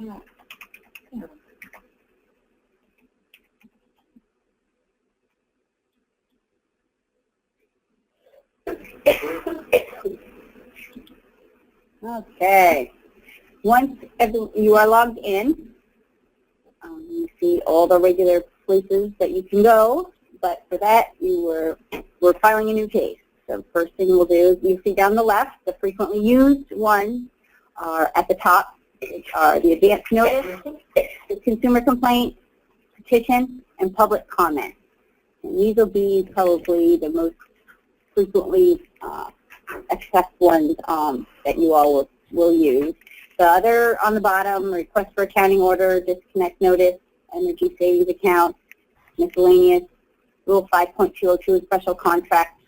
Okay. Once you are logged in, you see all the regular places that you can go, but for that we're filing a new case. So first thing we'll do is you see down the left, the frequently used ones are at the top, which are the advance notice, the consumer complaint, petition, and public comment. And these will be probably the most frequently accessed ones that you all will use. The other on the bottom, request for accounting order, disconnect notice, energy savings account, miscellaneous, Rule 5.202 special contracts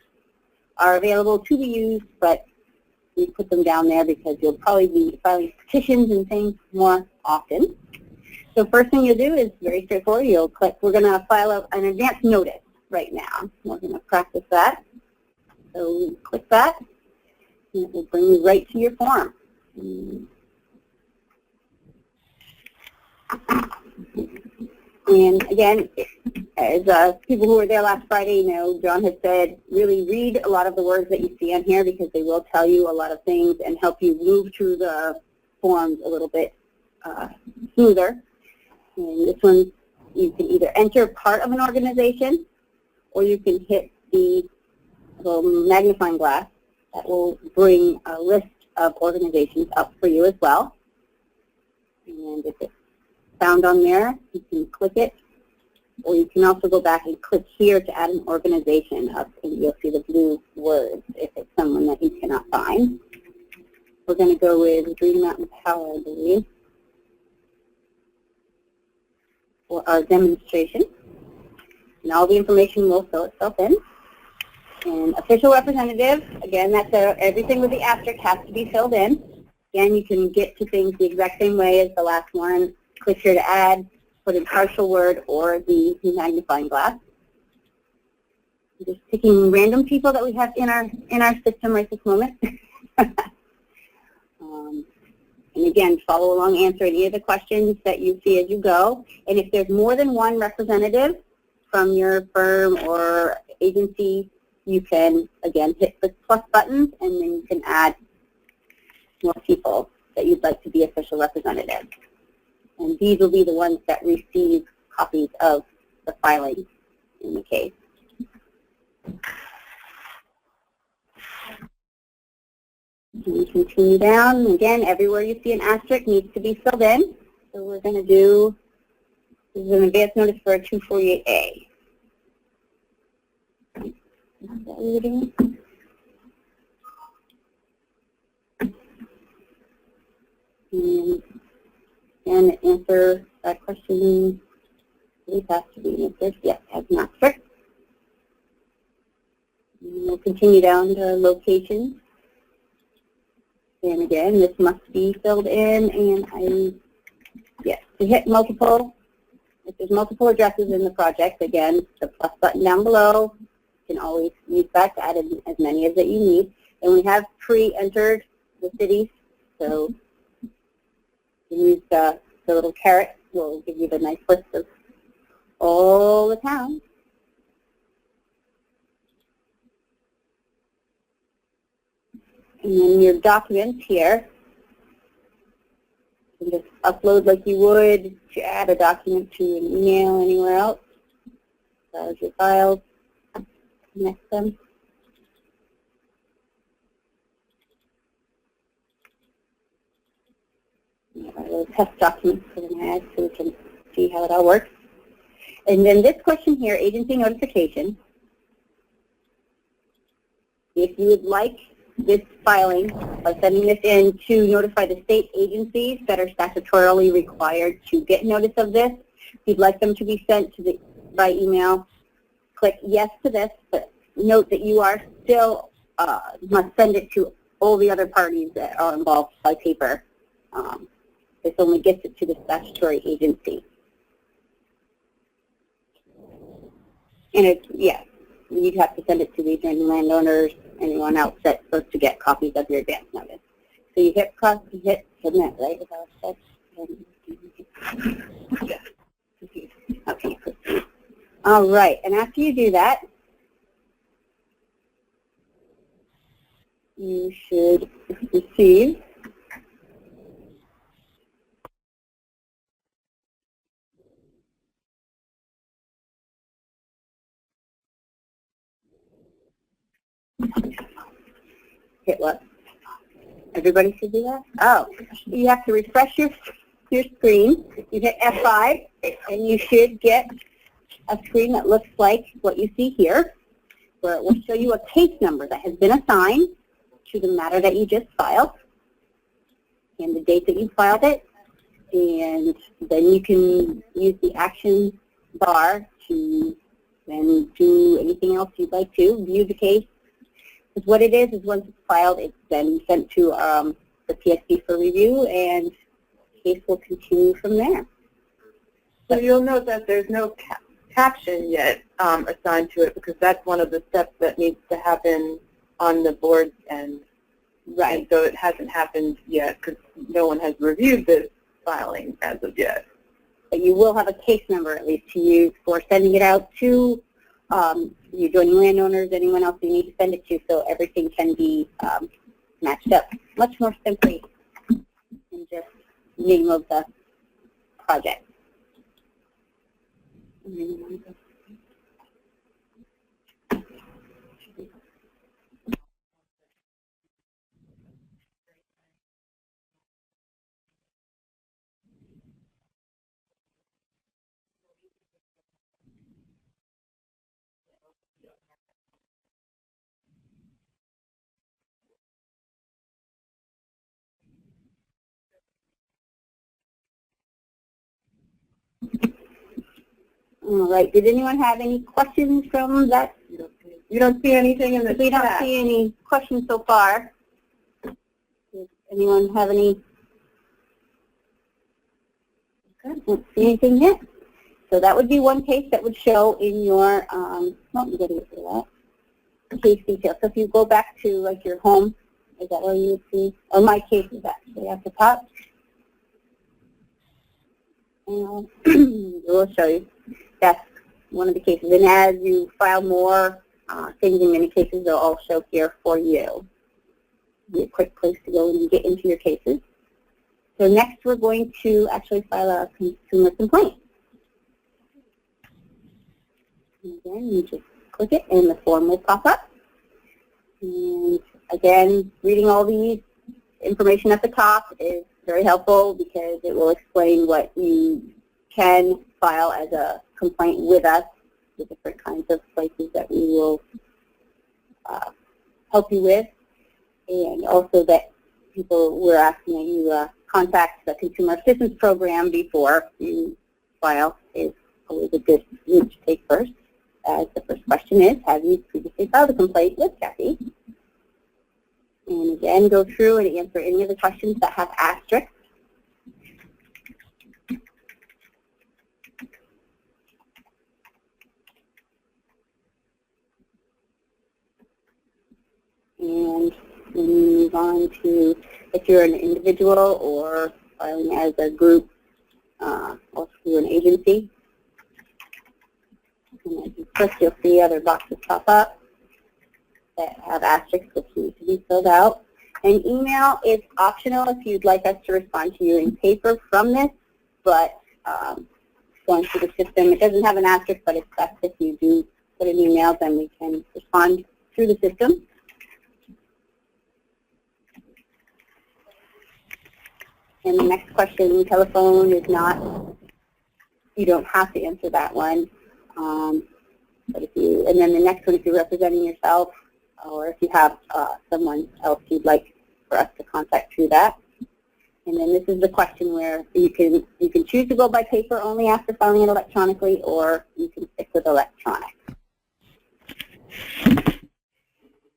are available to be used, but we put them down there because you'll probably be filing petitions and things more often. So first thing you'll do is very straightforward. You'll click, we're going to file an advance notice right now. We're going to practice that. So click that, and it will bring you right to your form. And again, as people who were there last Friday know, John has said, really read a lot of the words that you see on here because they will tell you a lot of things and help you move through the forms a little bit smoother. And this one, you can either enter part of an organization or you can hit the little magnifying glass that will bring a list of organizations up for you as well. And if it's found on there, you can click it, or you can also go back and click here to add an organization up, and you'll see the blue words if it's someone that you cannot find. We're going to go with Green Mountain Power, I believe, for our demonstration. And all the information will fill itself in. And official representative, again, that's everything with the asterisk has to be filled in. Again, you can get to things the exact same way as the last one. Click here to add, put in partial word or the magnifying glass. I'm just picking random people that we have in our system right this moment. And again, follow along, answer any of the questions that you see as you go. And if there's more than one representative from your firm or agency, you can, again, hit the plus buttons, and then you can add more people that you'd like to be official representatives. And these will be the ones that receive copies of the filing in the case. And we continue down. Again, everywhere you see an asterisk needs to be filled in. So we're going to do, this is an advance notice for a 248A. Is that what we're doing? And answer that question, it has to be answered. Yes, has an asterisk. And we'll continue down to locations. And again, this must be filled in, and yes, to hit multiple, if there's multiple addresses in the project, again, the plus button down below, you can always use that to add in as many as that you need. And we have pre-entered the cities, so you use the little caret, will give you the nice list of all the towns. And then your documents here, you can just upload like you would to add a document to an email anywhere else. Browse your files, connect them. Our little test documents we're going to add so we can see how it all works. And then this question here, agency notification. If you would like this filing of sending this in to notify the state agencies that are statutorily required to get notice of this, if you'd like them to be sent to by email, click yes to this, but note that you are still must send it to all the other parties that are involved by paper. This only gets it to the statutory agency. And it's, yeah, you'd have to send it to the adjoining landowners, anyone else that's supposed to get copies of your advance notice. So you hit submit, right? And Okay. All right, and after you do that, you should receive hit what? Everybody should do that? Oh, you have to refresh your screen. You hit F5, and you should get a screen that looks like what you see here, where it will show you a case number that has been assigned to the matter that you just filed, and the date that you filed it, and then you can use the action bar to then do anything else you'd like to, view the case. Because what it is once it's filed, it's then sent to the PSC for review, and the case will continue from there. So you'll note that there's no caption yet assigned to it, because that's one of the steps that needs to happen on the board's end. Right. And so it hasn't happened yet because no one has reviewed this filing as of yet. But you will have a case number at least to use for sending it out to the adjoining landowners, anyone else you need to send it to, so everything can be matched up much more simply than just name of the project. All right. Did anyone have any questions from that? You don't see anything in the We don't see any questions so far. Does anyone have any? Okay. Don't see anything yet. So that would be one case that would show in your, let me get to that, case details. So if you go back to like your home, is that where you would see? Oh, my case is actually at the top. And we'll show you. That's one of the cases. And as you file more things, in many cases, they'll all show here for you. Be a quick place to go and get into your cases. So next, we're going to actually file a consumer complaint. And again, you just click it, and the form will pop up. And again, reading all these information at the top is very helpful because it will explain what you can file as a complaint with us, the different kinds of places that we will help you with, and also that people were asking that you contact the Consumer Assistance Program before you file is always a good route to take first, as the first question is, have you previously filed a complaint with Kathy? And again, go through and answer any of the questions that have asterisks. And then you move on to if you're an individual or filing as a group or through an agency. And as you click, you'll see other boxes pop up that have asterisks which need to be filled out. And email is optional if you'd like us to respond to you in paper from this, but going through the system, it doesn't have an asterisk, but it's best if you do put an email, then we can respond through the system. And the next question, telephone is not, you don't have to answer that one. But if you, and then the next one, if you're representing yourself, or if you have someone else you'd like for us to contact through that. And then this is the question where you can choose to go by paper only after filing it electronically, or you can stick with electronic.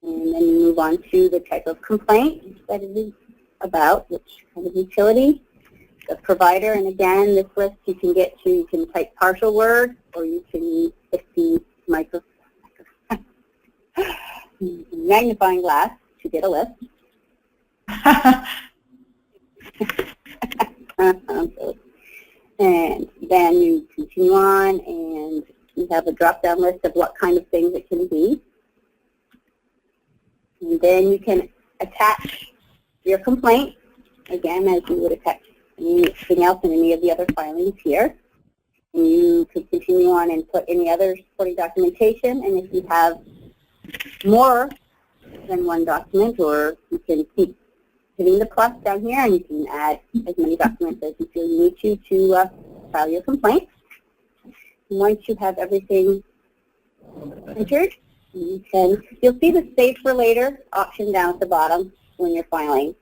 And then you move on to the type of complaint that it is about, which kind of utility, the provider, and again, this list you can get to, you can type partial words, or you can use the magnifying glass to get a list. And then you continue on, and you have a drop-down list of what kind of things it can be. And then you can attach your complaint, again, as you would attach anything else in any of the other filings here. And you can continue on and put any other supporting documentation. And if you have more than one document, or you can keep hitting the plus down here, and you can add as many documents as you feel you need to file your complaint. And once you have everything entered, you'll see the Save for Later option down at the bottom when you're filing.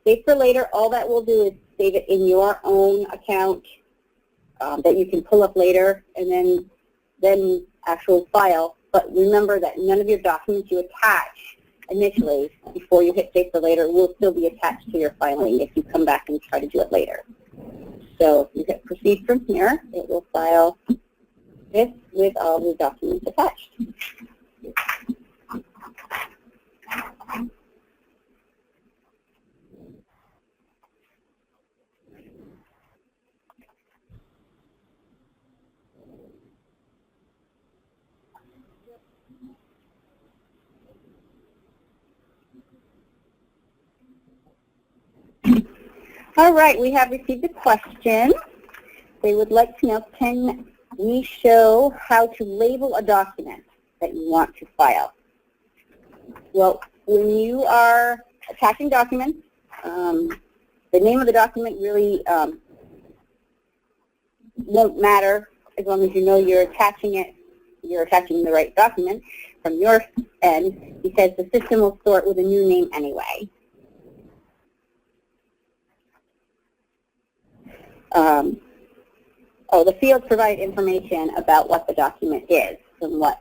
Save for Later, all that will do is save it in your own account that you can pull up later, and then actual file. But remember that none of your documents you attach initially before you hit Save for Later will still be attached to your filing if you come back and try to do it later. So if you hit Proceed from here, it will file this with all the documents attached. All right, we have received a question. They would like to know, can we show how to label a document that you want to file? Well, when you are attaching documents, the name of the document really won't matter as long as you know you're attaching the right document from your end, because the system will store it with a new name anyway. The fields provide information about what the document is and what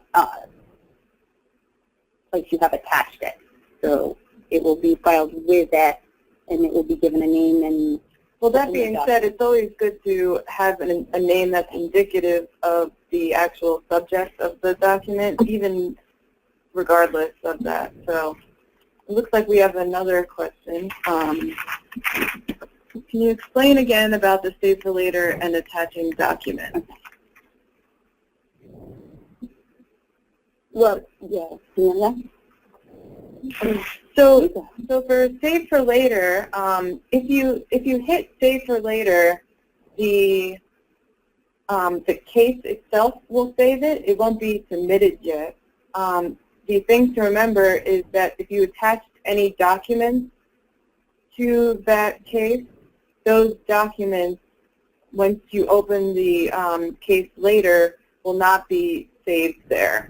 place you have attached it. So it will be filed with that, and it will be given a name. And well, that being said, it's always good to have a name that's indicative of the actual subject of the document, even regardless of that. So it looks like we have another question. Can you explain again about the Save for Later and attaching documents? Well, yeah. So for Save for Later, if you hit Save for Later, the case itself will save it. It won't be submitted yet. The thing to remember is that if you attached any documents to that case, those documents, once you open the case later, will not be saved there.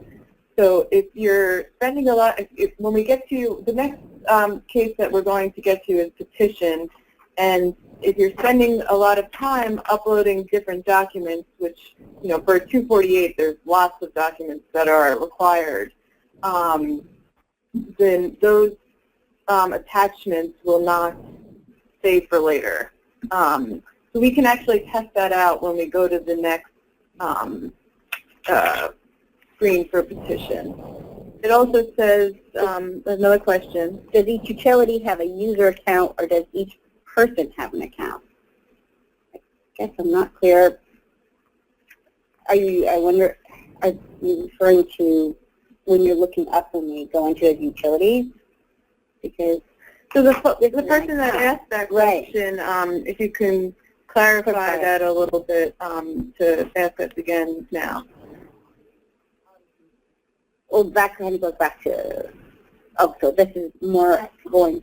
So if you're spending a lot, when we get to the next case that we're going to get to is Petition, and if you're spending a lot of time uploading different documents, which, you know, for 248, there's lots of documents that are required, then those attachments will not save for later. So we can actually test that out when we go to the next screen for Petition. It also says, another question, does each utility have a user account, or does each person have an account? I guess I'm not clear. I wonder, are you referring to when you're looking up when you go into the utilities? Because so the person that asked that question, if you can clarify that a little bit to ask us again now. Well, that kind of goes back to, so this is more going,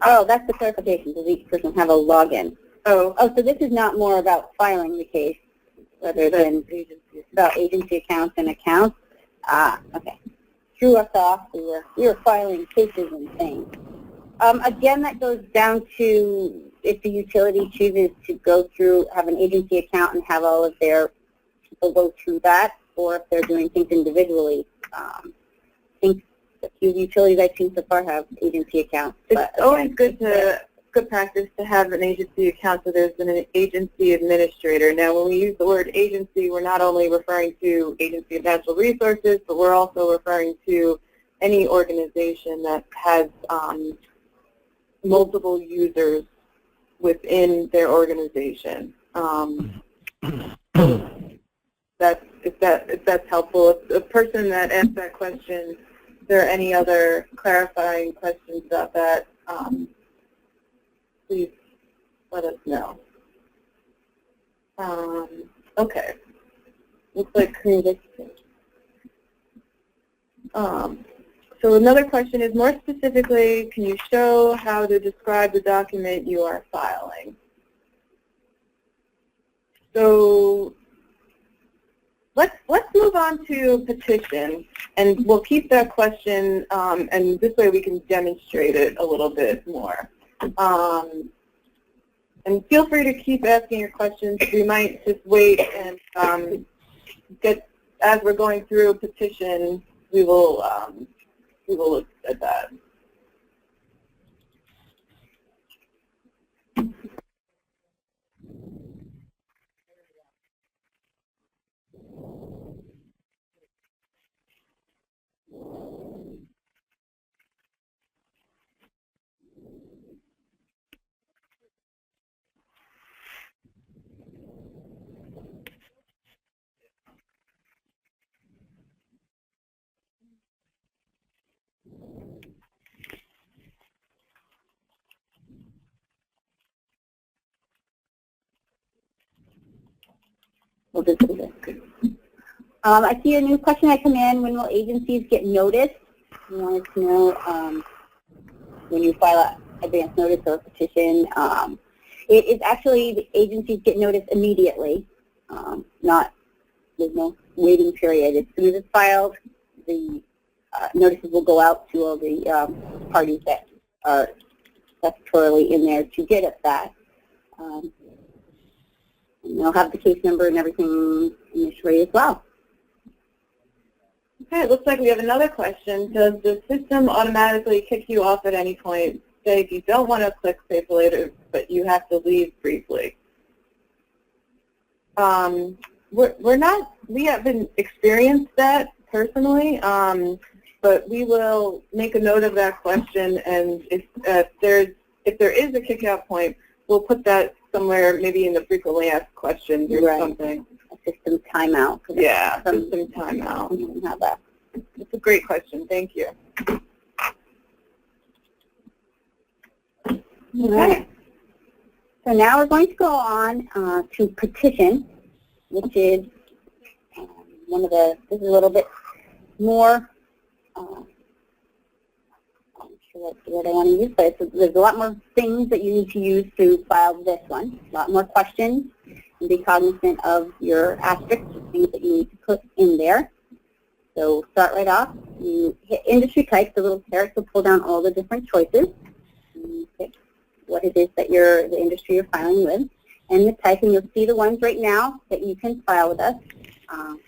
that's the clarification. Does each person have a login? So this is not more about filing the case, rather than about agency accounts and accounts. Okay. Threw us off. We were filing cases and things. Again, that goes down to if the utility chooses to go through, have an agency account and have all of their people go through that, or if they're doing things individually. I think a few utilities I've seen so far have agency accounts. It's always good practice to have an agency account, so there's an agency administrator. Now, when we use the word agency, we're not only referring to Agency of Natural Resources, but we're also referring to any organization that has multiple users within their organization. If that's helpful. If the person that asked that question, if there are any other clarifying questions about that, please let us know. Okay. Looks like creative. So another question is, more specifically, can you show how to describe the document you are filing? So let's move on to petition, and we'll keep that question, and this way we can demonstrate it a little bit more. And feel free to keep asking your questions. We might just wait and as we're going through a petition, we will look at that. We'll just do this. I see a new question that come in. When will agencies get notice? We wanted to know when you file an advance notice or a petition. It is actually, the agencies get notice immediately. There's no waiting period. As soon as it's filed, the notices will go out to all the parties that are statutorily in there to get at that. And they'll have the case number and everything initially as well. Okay, it looks like we have another question. Does the system automatically kick you off at any point? Say if you don't want to click Save for Later, but you have to leave briefly. We haven't experienced that personally, but we will make a note of that question, and if there is a kick-out point, we'll put that somewhere, maybe in the frequently asked questions or something. A system timeout. Yeah, system timeout. How that? It's a great question. Thank you. Okay. So now we're going to go on to petition, which is this is a little bit more, I'm not sure what I want to use, but there's a lot more things that you need to use to file this one. A lot more questions, and be cognizant of your asterisks, things that you need to put in there. So start right off. You hit industry type, the little carrots will pull down all the different choices. And you pick what it is that the industry you're filing with. And the type, and you'll see the ones right now that you can file with us.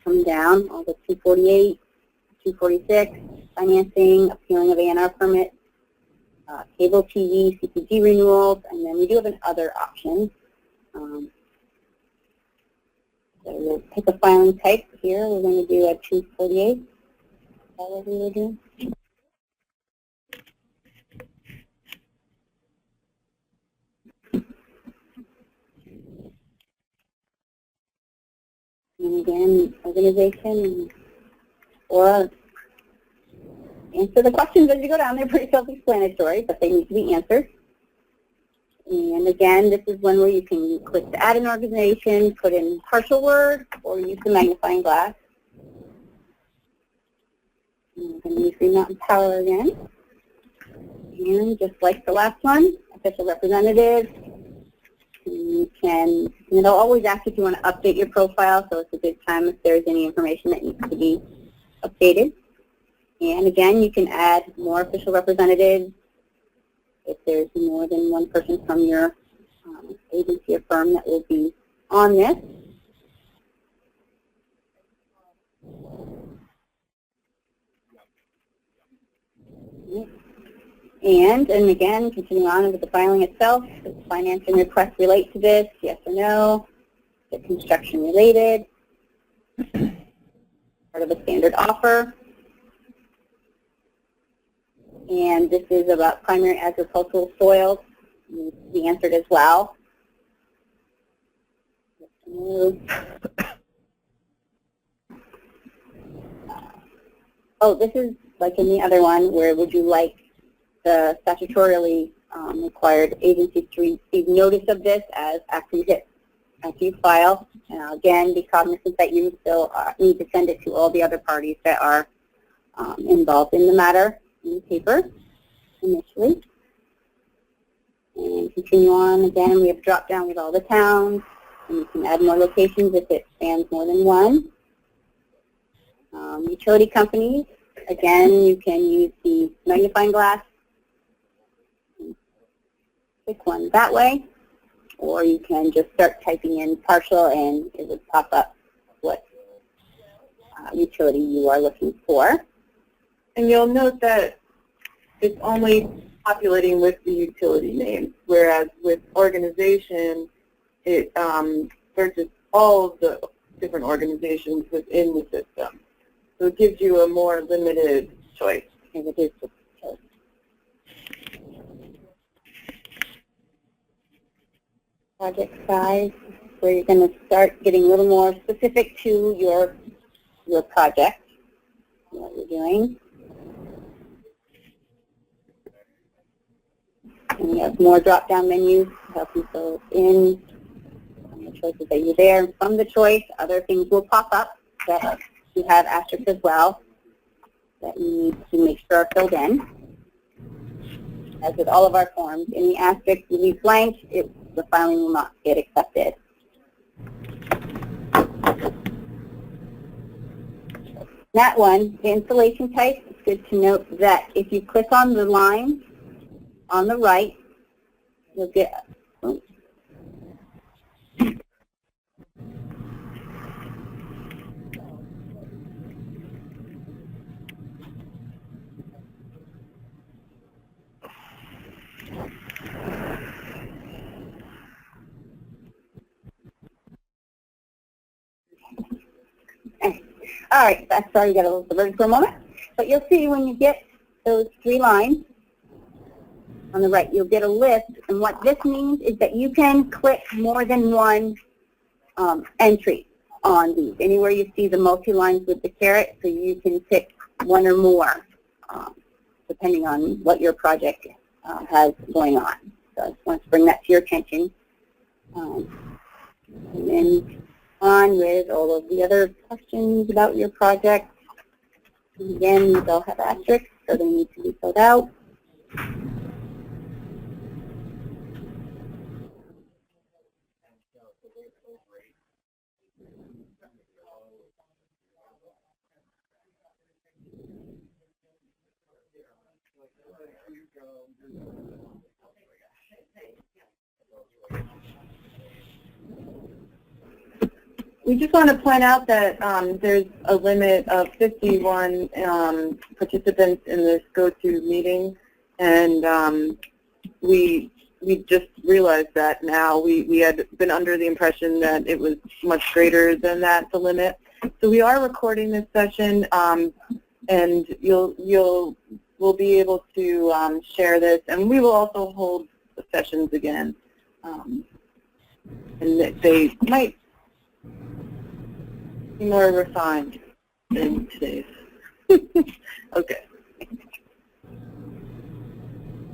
Come down, all the 248, 246, financing, appealing of A&R permit, cable TV, CPG renewals, and then we do have an other option. So we'll pick a filing type here. We're going to do a 248. Is that what we were doing? And again, organization, or answer the questions as you go down. They're pretty self-explanatory, but they need to be answered. And again, this is one where you can click to add an organization, put in partial word, or use the magnifying glass. And we're going to use Green Mountain Power again. And just like the last one, official representative. It'll always ask if you want to update your profile, so it's a good time if there's any information that needs to be updated. And again, you can add more official representatives if there's more than one person from your agency or firm that will be on this. And again, continuing on with the filing itself, does financing request relate to this? Yes or no? Is it construction related? Part of a standard offer. And this is about primary agricultural soils. needs to be answered as well. Oh, this is like in the other one, where would you like the statutorily required agencies to receive notice of this as after you file. And again, be cognizant that you still need to send it to all the other parties that are involved in the matter in the paper initially. And continue on. Again, we have drop down with all the towns, and you can add more locations if it spans more than one. Utility companies, again, you can use the magnifying glass. Pick one that way, or you can just start typing in partial and it would pop up what utility you are looking for. And you'll note that it's only populating with the utility name, whereas with organization, it searches all of the different organizations within the system. So it gives you a more limited choice. And it is just choice. Project size, where you're going to start getting a little more specific to your project, what you're doing. And we have more drop-down menus to help you fill in the choices that you're there. From the choice, other things will pop up that you have asterisks as well that you need to make sure are filled in. As with all of our forms, in the asterisk you leave blank, the filing will not get accepted. That one, the installation type, it's good to note that if you click on the line on the right, you'll get, all right, that's sorry, you got a little diverted for a moment. But you'll see when you get those 3 lines on the right, you'll get a list. And what this means is that you can click more than one entry on these. Anywhere you see the multi-lines with the caret, so you can pick one or more, depending on what your project has going on. So I just want to bring that to your attention. And then on with all of the other questions about your project. And again, these all have asterisks, so they need to be filled out. We just want to point out that there's a limit of 51 participants in this go-to meeting, and we just realized that now. We had been under the impression that it was much greater than that, the limit. So we are recording this session, and we'll be able to share this, and we will also hold the sessions again, and they might more refined than today's. Okay.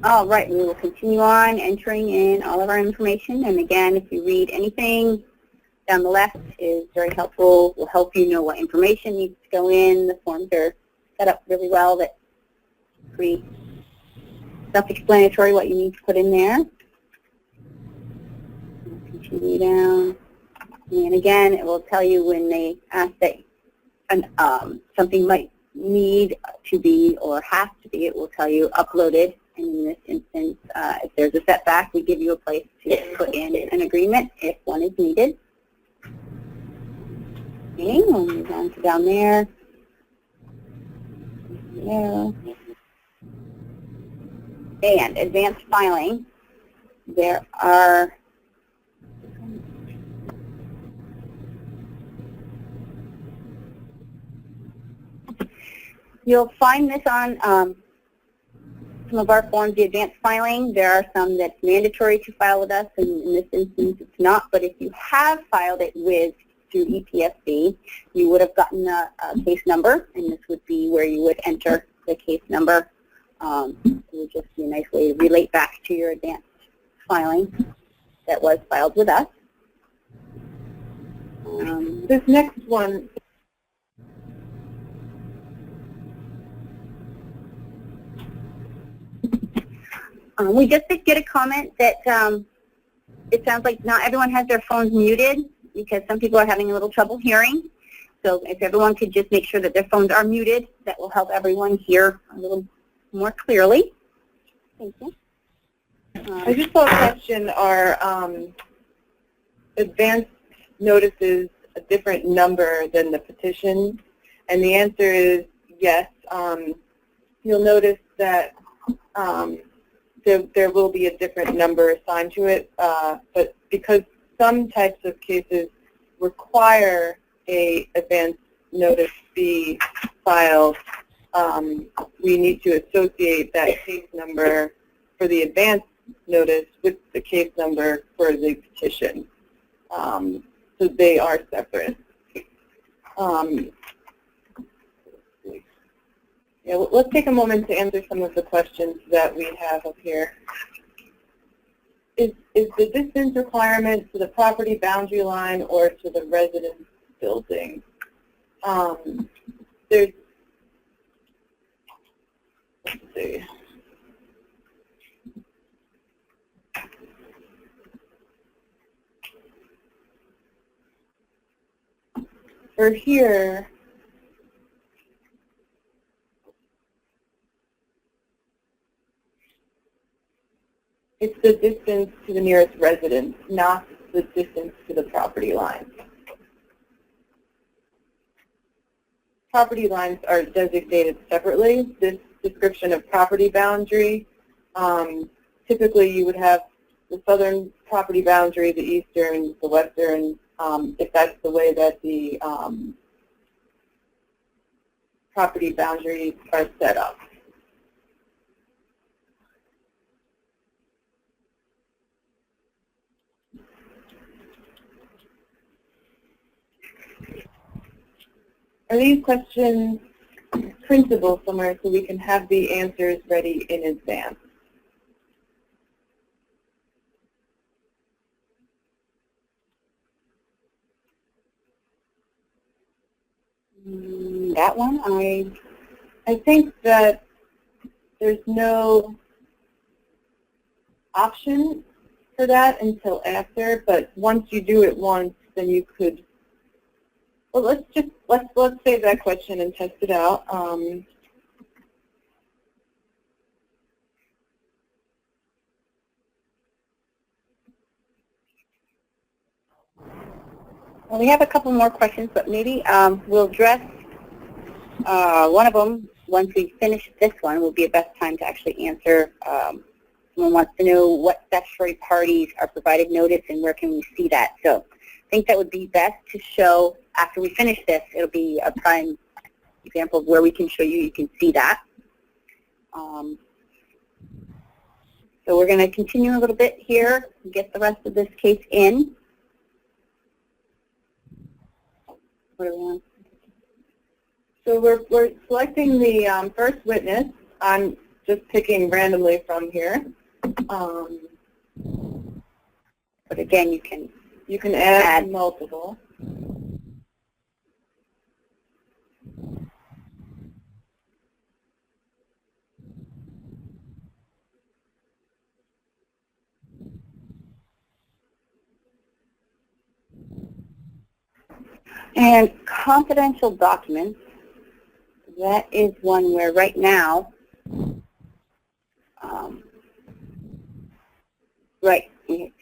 All right, we will continue on entering in all of our information. And again, if you read anything down the left is very helpful. Will help you know what information needs to go in. The forms are set up really well. That's pretty self-explanatory what you need to put in there. Continue down. And again, it will tell you when they ask that something might need to be or has to be, it will tell you uploaded. And in this instance, if there's a setback, we give you a place to put in an agreement if one is needed. Okay, we'll move on to down there. Yeah. And advanced filing. There are you'll find this on some of our forms, the advanced filing, there are some that's mandatory to file with us, and in this instance it's not. But if you have filed it through ePSB, you would have gotten a case number, and this would be where you would enter the case number. It would just be a nice way to relate back to your advanced filing that was filed with us. This next one, we just did get a comment that it sounds like not everyone has their phones muted because some people are having a little trouble hearing. So if everyone could just make sure that their phones are muted, that will help everyone hear a little more clearly. Thank you. I just saw a question, are advanced notices a different number than the petition? And the answer is yes. You'll notice that there will be a different number assigned to it, but because some types of cases require a advance notice be filed, we need to associate that case number for the advance notice with the case number for the petition. So they are separate. Yeah, let's take a moment to answer some of the questions that we have up here. Is the distance requirement to the property boundary line or to the residence building? Let's see. For here, it's the distance to the nearest residence, not the distance to the property line. Property lines are designated separately. This description of property boundary, typically you would have the southern property boundary, the eastern, the western, if that's the way that the property boundaries are set up. Are these questions printable somewhere so we can have the answers ready in advance? That one, I think that there's no option for that until after, but once you do it once, then you could. Well, let's save that question and test it out. well, we have a couple more questions, but maybe we'll address one of them once we finish this one. Will be the best time to actually answer. Someone wants to know what statutory parties are provided notice and where can we see that. So I think that would be best to show after we finish this. It'll be a prime example of where we can show you can see that. So we're going to continue a little bit here and get the rest of this case in. What do we want? So we're selecting the first witness. I'm just picking randomly from here. But again, you can add multiple. And confidential documents, that is one where right now,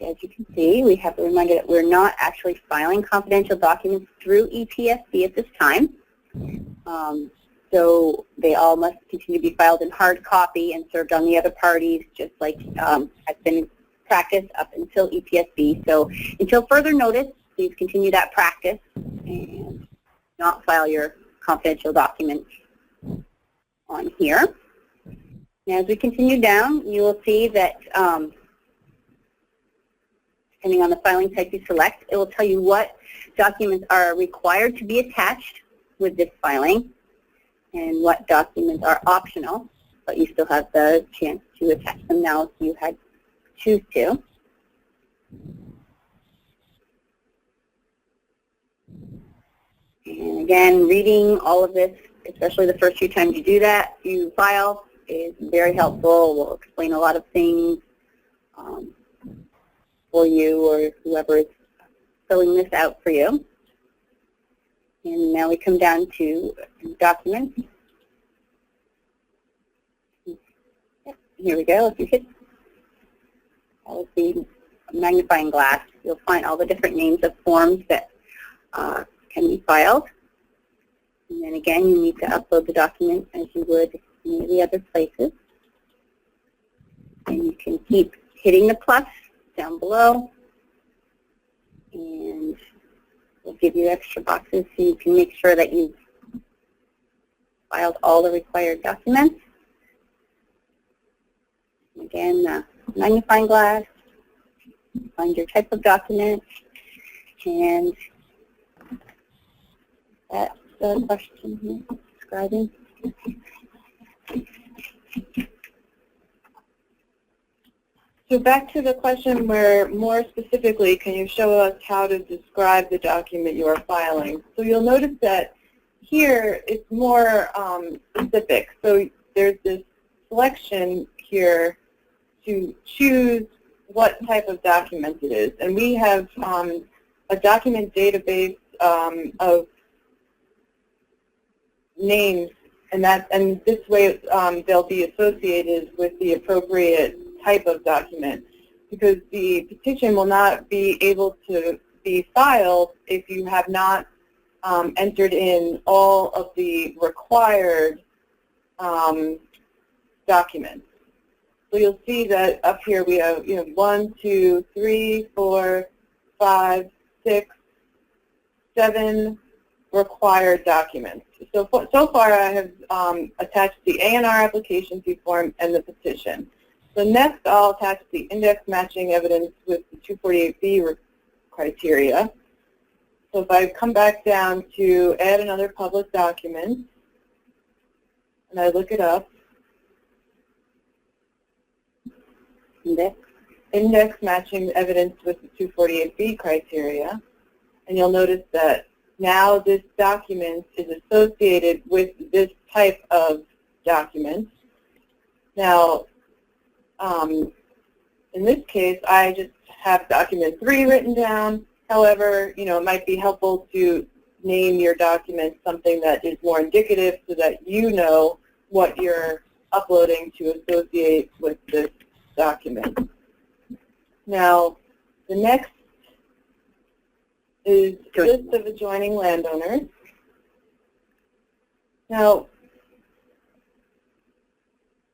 as you can see, we have a reminder that we're not actually filing confidential documents through ePSB at this time. So they all must continue to be filed in hard copy and served on the other parties, just like has been practiced up until ePSB. So until further notice, please continue that practice and not file your confidential documents on here. As we continue down, you will see that depending on the filing type you select, it will tell you what documents are required to be attached with this filing and what documents are optional, but you still have the chance to attach them now if you had choose to. And again, reading all of this, especially the first few times you do that, you file, is very helpful. We'll explain a lot of things for you or whoever is filling this out for you. And now we come down to documents. Here we go. If you hit all of the magnifying glass, you'll find all the different names of forms that can be filed. And then again, you need to upload the document as you would in the other places. And you can keep hitting the plus down below, and we'll give you extra boxes so you can make sure that you've filed all the required documents. And again, magnifying glass, find your type of document, and that's the question here, describing. So back to the question where, more specifically, can you show us how to describe the document you are filing? So you'll notice that here it's more specific. So there's this selection here to choose what type of document it is. And we have a document database of names, and this way they'll be associated with the appropriate type of document, because the petition will not be able to be filed if you have not entered in all of the required documents. So you'll see that up here we have 1, 2, 3, 4, 5, 6, 7 required documents. So far I have attached the A&R application fee form and the petition. So next I'll attach the index matching evidence with the 248B criteria. So if I come back down to add another public document and I look it up, index matching evidence with the 248B criteria, and you'll notice that now this document is associated with this type of document. Now, in this case, I just have document 3 written down. However, it might be helpful to name your document something that is more indicative so that you know what you're uploading to associate with this document. Now, the next is list of adjoining landowners. Now,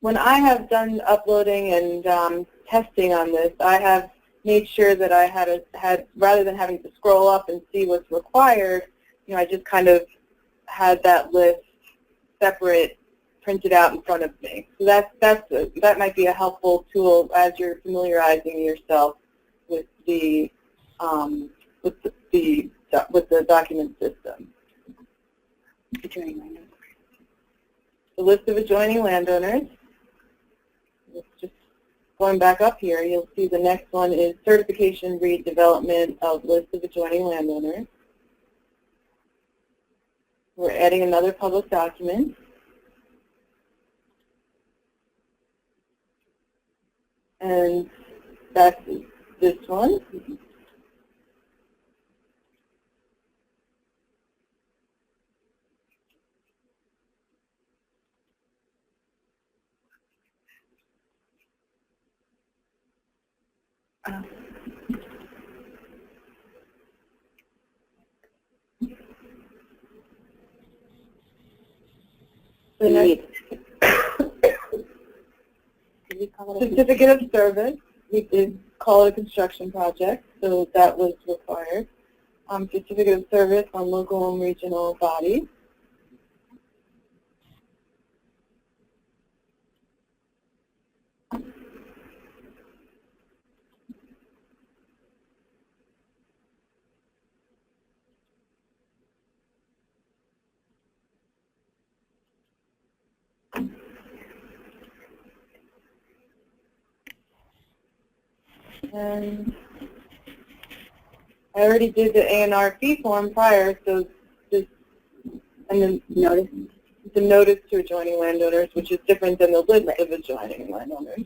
when I have done uploading and testing on this, I have made sure that I had rather than having to scroll up and see what's required, I just kind of had that list separate, printed out in front of me. So that might be a helpful tool as you're familiarizing yourself with the document system. Adjoining landowners. The list of adjoining landowners. Just going back up here, you'll see the next one is certification redevelopment of list of adjoining landowners. We're adding another public document. And that's this one. The next certificate of service. We did call it a construction project, so that was required. Certificate of service on local and regional bodies. And I already did the A&R fee form prior, so this, and then Notice. the notice to adjoining landowners, which is different than the list of adjoining landowners.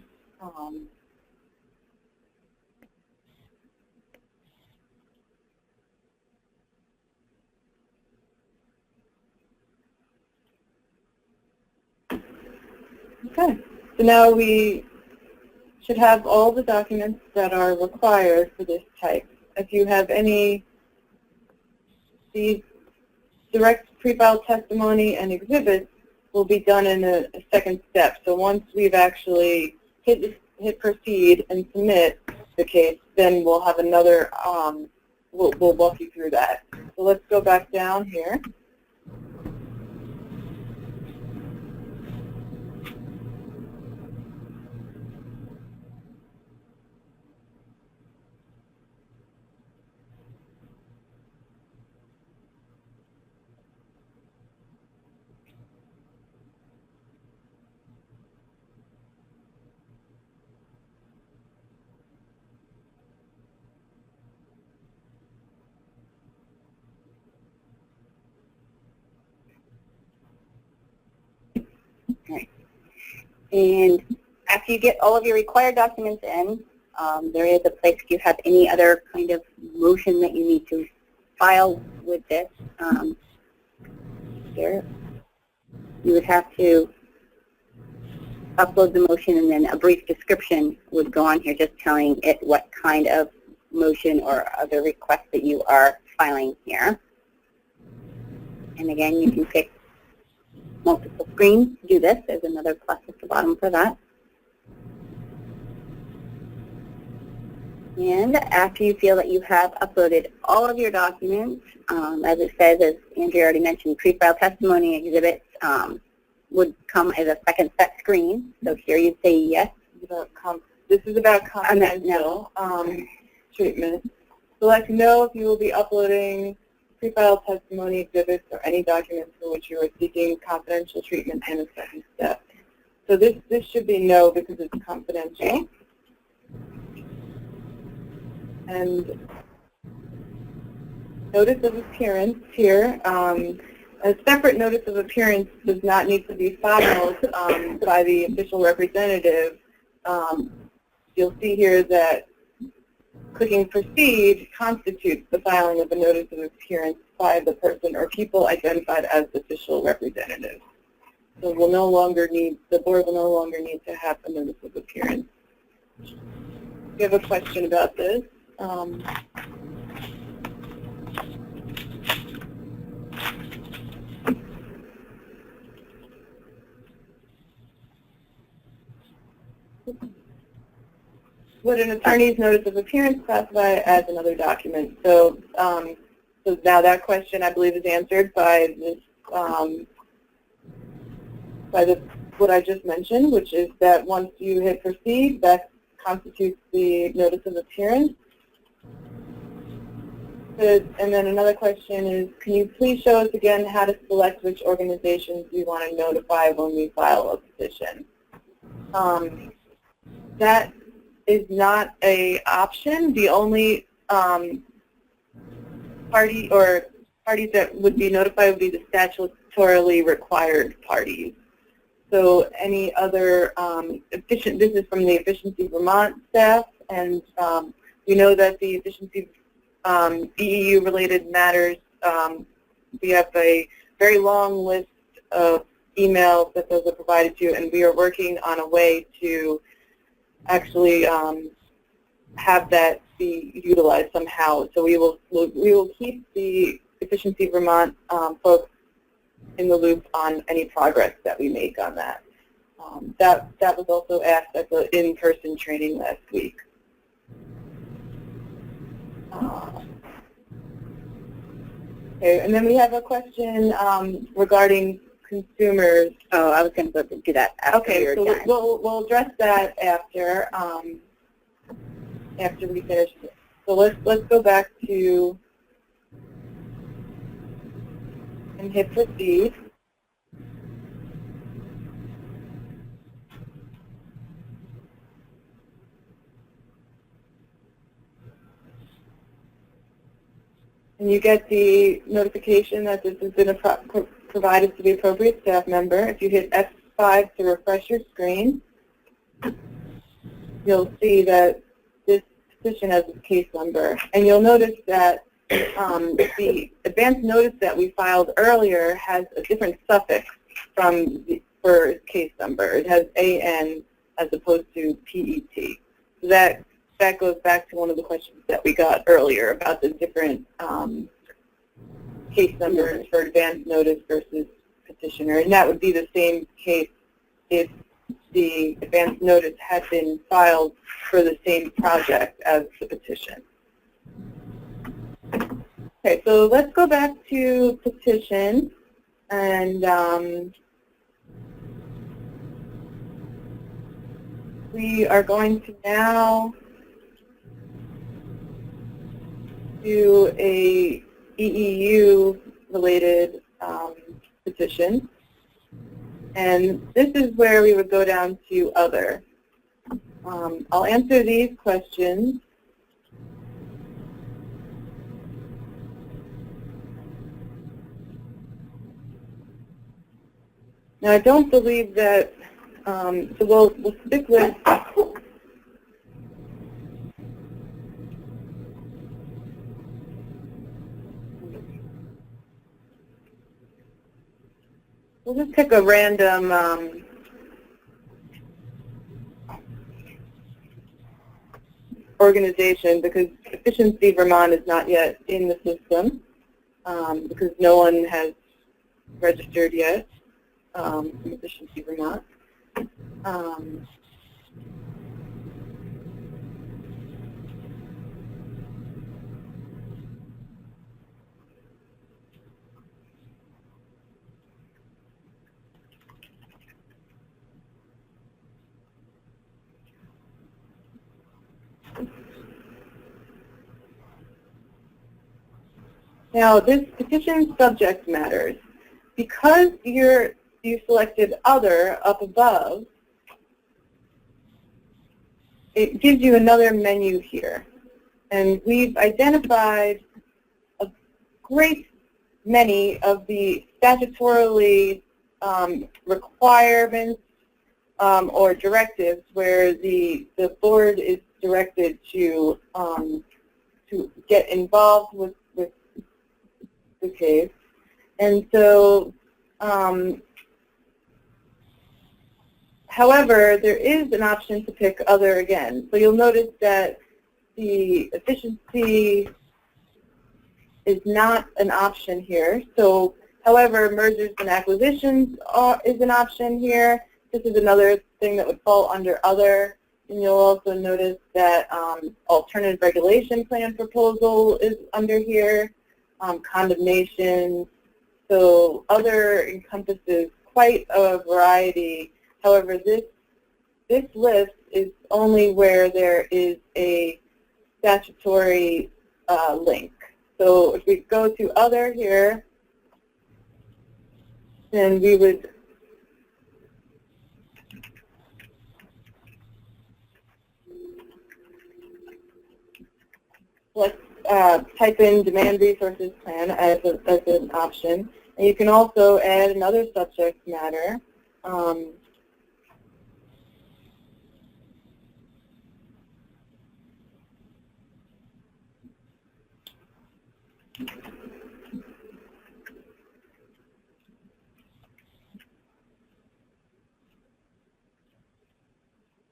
Okay, so now we should have all the documents that are required for this type. If you have any, the direct pre-filed testimony and exhibits will be done in a second step. So once we've actually hit proceed and submit the case, then we'll have another, we'll walk you through that. So let's go back down here. And after you get all of your required documents in, there is a place if you have any other kind of motion that you need to file with this. Here, you would have to upload the motion, and then a brief description would go on here just telling it what kind of motion or other request that you are filing here. And again, you can pick multiple screens to do this. There's another plus at the bottom for that. And after you feel that you have uploaded all of your documents, as it says, as Andrea already mentioned, pre-filed testimony exhibits would come as a second set screen. So here you say yes. This is about confidential treatment. Select no if you will be uploading pre-filed testimony exhibits or any documents for which you are seeking confidential treatment in a second step. So this should be no because it's confidential. And notice of appearance here. A separate notice of appearance does not need to be filed by the official representative. You'll see here that clicking proceed constitutes the filing of a notice of appearance by the person or people identified as official representatives. So we'll no longer need, the board will no longer need to have a notice of appearance. If you have a question about this, would an attorney's notice of appearance classify as another document? So, so now that question, I believe, is answered by this, what I just mentioned, which is that once you hit proceed, that constitutes the notice of appearance. And then another question is, can you please show us again how to select which organizations we want to notify when we file a petition? That is not an option. The only party or parties that would be notified would be the statutorily required parties. So any other this is from the Efficiency Vermont staff, and we know that the efficiency EEU-related matters, we have a very long list of emails that those are provided to, and we are working on a way to actually have that be utilized somehow. So we will keep the Efficiency Vermont folks in the loop on any progress that we make on that. That was also asked at the in-person training last week. Okay, and then we have a question regarding consumers. Oh, I was going to go do that after okay, you're so done. we'll address that after after we finish this. So let's go back to and hit proceed. and you get the notification that this has been provided to the appropriate staff member. If you hit F5 to refresh your screen, you'll see that this petition has a case number. And you'll notice that the advance notice that we filed earlier has a different suffix for its case number. It has AN as opposed to PET. So that goes back to one of the questions that we got earlier about the different case numbers for advance notice versus petitioner. And that would be the same case if the advance notice had been filed for the same project as the petition. Okay, so let's go back to petition, and we are going to now do a EEU-related petition. And this is where we would go down to other. I'll answer these questions. Now, I don't believe that, so we'll stick with we'll just pick a random organization because Efficiency Vermont is not yet in the system because no one has registered yet from Efficiency Vermont. Now, this petition subject matters. Because you selected other up above, it gives you another menu here. And we've identified a great many of the statutorily requirements or directives where the board is directed to get involved with the case. And so, however, there is an option to pick other again. So you'll notice that the efficiency is not an option here. So, however, mergers and acquisitions is an option here. This is another thing that would fall under other. And you'll also notice that alternative regulation plan proposal is under here. Condemnation. So other encompasses quite a variety. However, this list is only where there is a statutory link. So if we go to other here, then we would let's type in demand resources plan as an option. And you can also add another subject matter.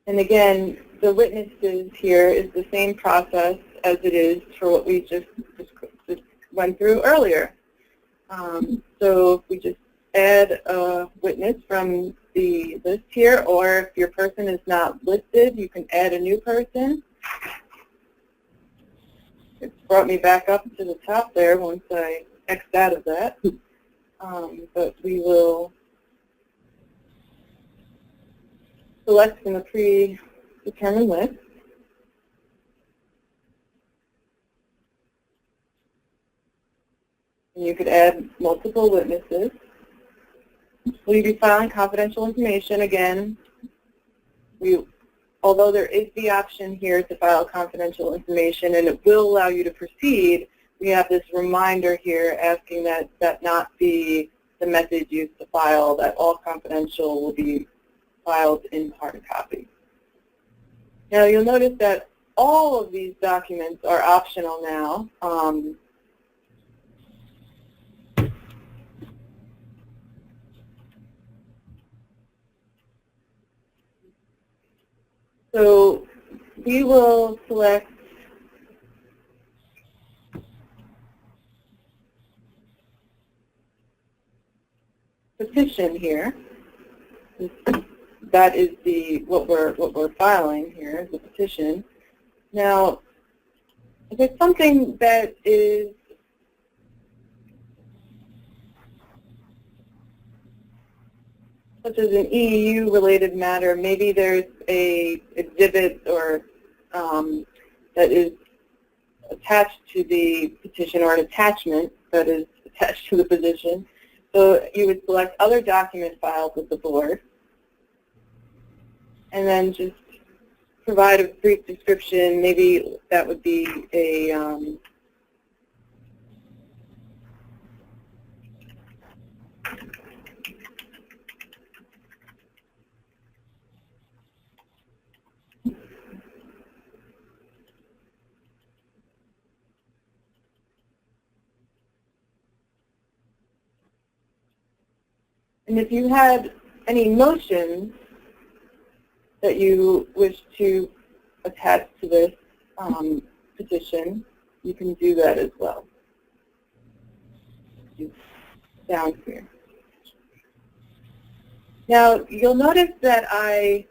And again, the witnesses here is the same process as it is for what we just went through earlier. So if we just add a witness from the list here, or if your person is not listed, you can add a new person. It's brought me back up to the top there once I X'd out of that. But we will select from a predetermined list. And you could add multiple witnesses. Will you be filing confidential information? Again, although there is the option here to file confidential information and it will allow you to proceed, we have this reminder here asking that that not be the method used to file, that all confidential will be filed in hard copy. Now you'll notice that all of these documents are optional now. So we will select petition here. That is what we're filing here, the petition. Now, if it's something that is such as an EU-related matter, maybe there's a exhibit or that is attached to the petition, or an attachment that is attached to the petition. So you would select other document files with the board, and then just provide a brief description. Maybe that would be a and if you had any motions that you wish to attach to this petition, you can do that as well. Down here. Now, you'll notice that I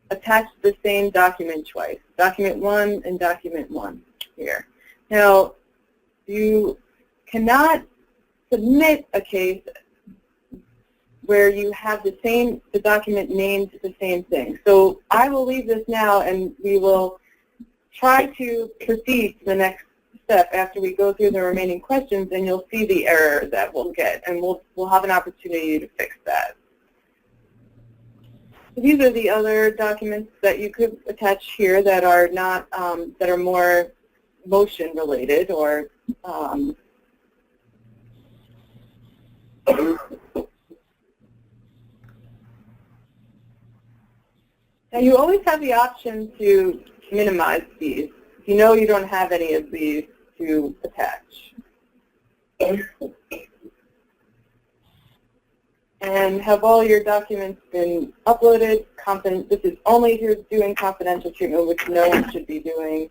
attached the same document twice, document 1 and document 1 here. Now, you cannot submit a case where you have the document named the same thing. So I will leave this now, and we will try to proceed to the next step after we go through the remaining questions, and you'll see the error that we'll get, and we'll have an opportunity to fix that. So these are the other documents that you could attach here that are not that are more motion related, or now you always have the option to minimize these. If you know you don't have any of these to attach. And have all your documents been uploaded? This is only if you're doing confidential treatment, which no one should be doing.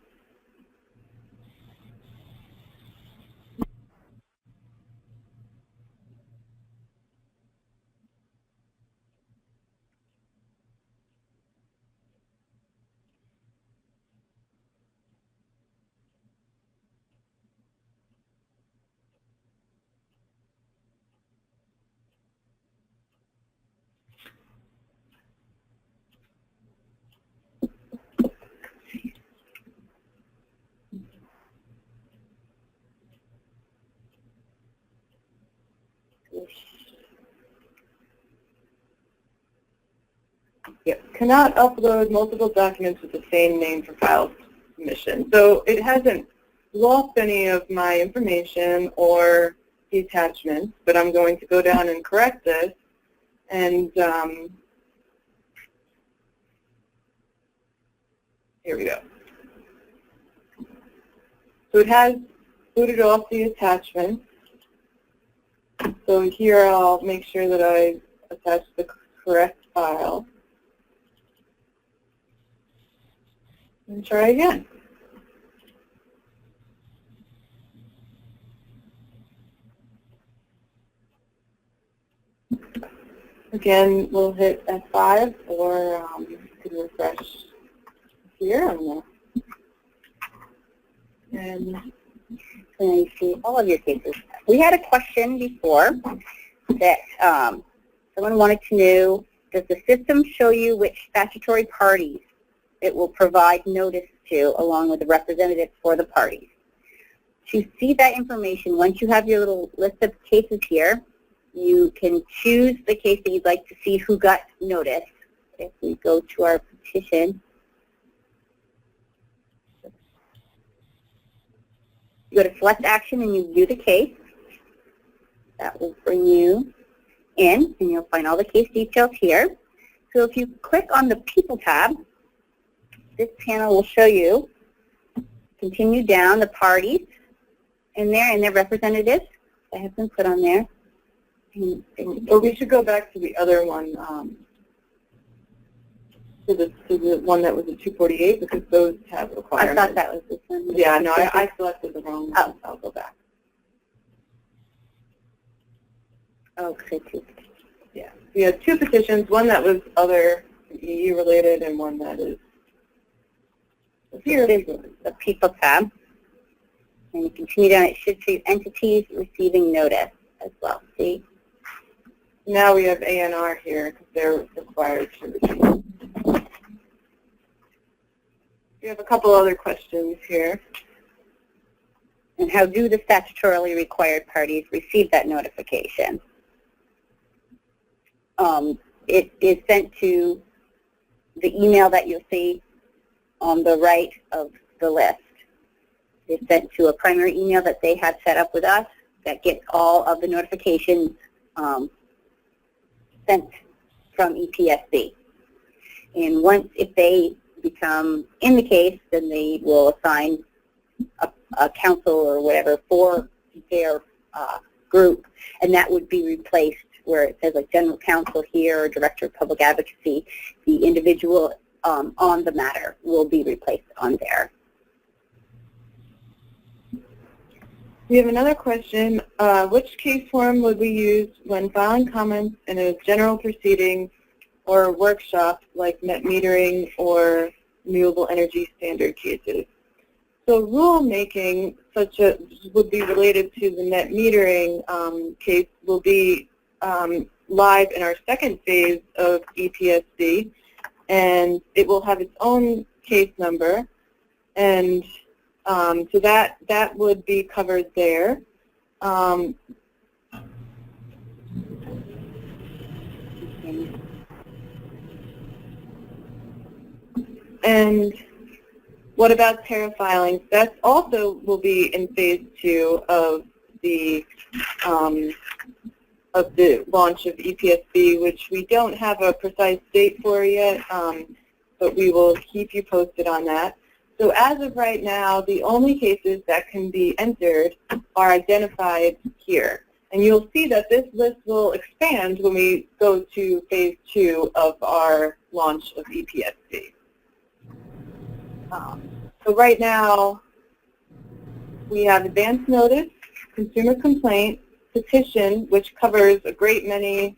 Yep. Cannot upload multiple documents with the same name for file submission. So it hasn't lost any of my information or the attachments, but I'm going to go down and correct this. And here we go. So it has booted off the attachments. So here I'll make sure that I attach the correct file. And try again. Again, we'll hit F5, or you can refresh here on the, and you see all of your cases. We had a question before that someone wanted to know, does the system show you which statutory parties it will provide notice to, along with the representative for the parties? To see that information, once you have your little list of cases here, you can choose the case that you'd like to see who got notice. If we go to our petition, You go to Select Action and you view the case. That will bring you in, and you'll find all the case details here. So if you click on the People tab, this panel will show you, continue down, the parties in there and their representatives that have been put on there. Or we should go back to the other one, to the one that was at 248, because those have I requirements. thought that was this one. Yeah, no, I selected the wrong one. Oh. I'll go back. Okay, too. Yeah, we had two petitions, one that was other EU related and one that is here. This is the People tab. And you continue down, it should say entities receiving notice as well. See? Now we have ANR here because they're required to receive. We have a couple other questions here. And how do the statutorily required parties receive that notification? It is sent to the email that you'll see on the right of the list. It's sent to a primary email that they have set up with us that gets all of the notifications sent from EPSB. And once, if they become in the case, then they will assign a counsel or whatever for their group, and that would be replaced where it says like general counsel here or director of public advocacy. The individual on the matter will be replaced on there. We have another question. Which case form would we use when filing comments in a general proceeding or a workshop like net metering or renewable energy standard cases? So rulemaking, such as would be related to the net metering case, will be live in our second phase of EPSB, and it will have its own case number, and so that would be covered there. And what about tariff filings? That also will be in phase 2 of the launch of EPSB, which we don't have a precise date for yet, but we will keep you posted on that. So as of right now, the only cases that can be entered are identified here. And you'll see that this list will expand when we go to phase 2 of our launch of EPSB. So right now, we have advance notice, consumer complaint, petition, which covers a great many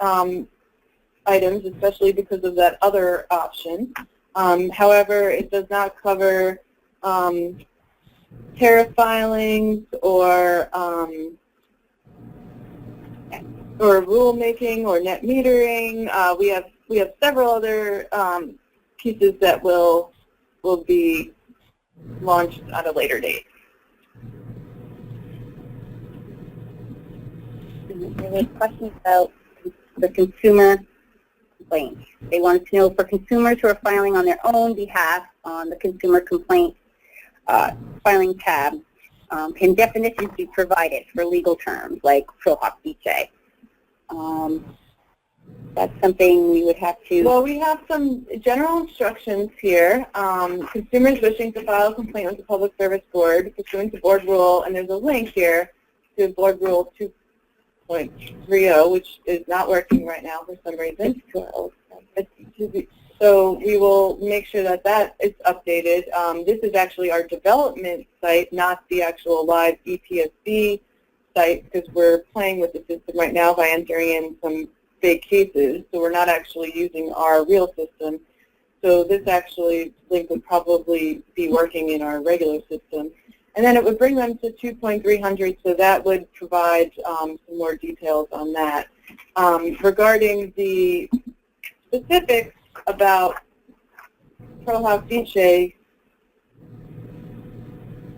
items, especially because of that other option. However, it does not cover tariff filings or rulemaking or net metering. We have several other pieces that will be launched at a later date. There are questions about the consumer complaint. They wanted to know for consumers who are filing on their own behalf on the consumer complaint filing tab, can definitions be provided for legal terms like pro hoc vice? That's something we would have to... Well, we have some general instructions here. Consumers wishing to file a complaint with the Public Service Board pursuant to Board Rule, and there's a link here to Board Rule 2.30, which is not working right now for some reason. So we will make sure that that is updated. This is actually our development site, not the actual live EPSB site, because we're playing with the system right now by entering in some big cases, so we're not actually using our real system. So this actually link would probably be working in our regular system. And then it would bring them to 2.300, so that would provide some more details on that. Regarding the specifics about pro hoc vice, I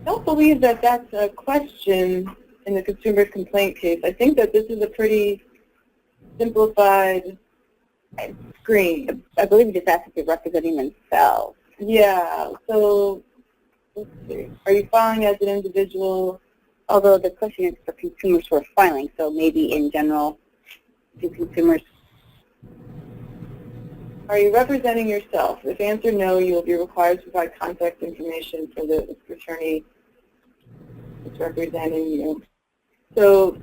don't believe that that's a question in the consumer complaint case. I think that this is a pretty simplified screen. I believe we just asked if they're representing themselves. Yeah, so let's see. Are you filing as an individual? Although the question is for consumers who are filing, so maybe in general, do consumers... Are you representing yourself? If answer no, you will be required to provide contact information for the attorney that's representing you. So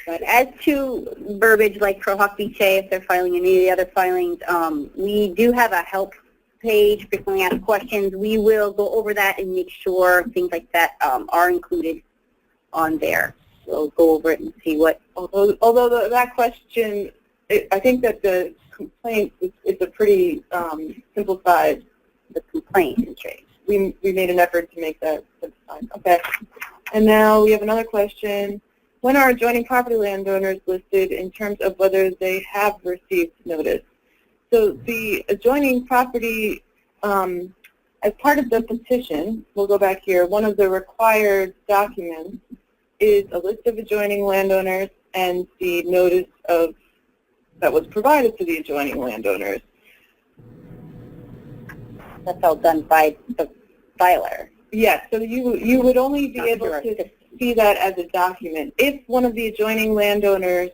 But as to verbiage like Pro Hoc Vice, if they're filing any of the other filings, we do have a help page for filling out questions. We will go over that and make sure things like that are included on there. We'll go over it and see what... Although that question, I think that the complaint is a pretty simplified. The complaint is right. We made an effort to make that simplified. Okay. And now we have another question. When are adjoining property landowners listed in terms of whether they have received notice? So the adjoining property, as part of the petition, we'll go back here, one of the required documents is a list of adjoining landowners and the notice of that was provided to the adjoining landowners. That's all done by the filer. Yes, so you would only be able to see that as a document. If one of the adjoining landowners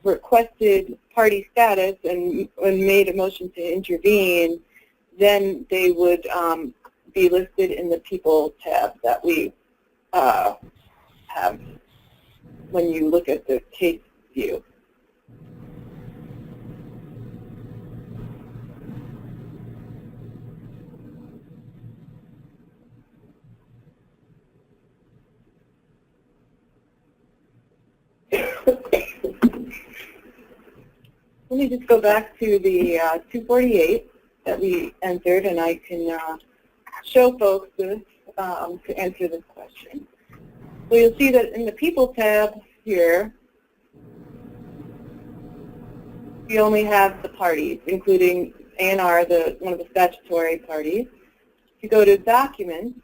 requested party status and made a motion to intervene, then they would be listed in the People tab that we have when you look at the case view. Let me just go back to the 248 that we entered, and I can show folks this to answer this question. So you'll see that in the People tab here, we only have the parties, including A&R, one of the statutory parties. If you go to Documents,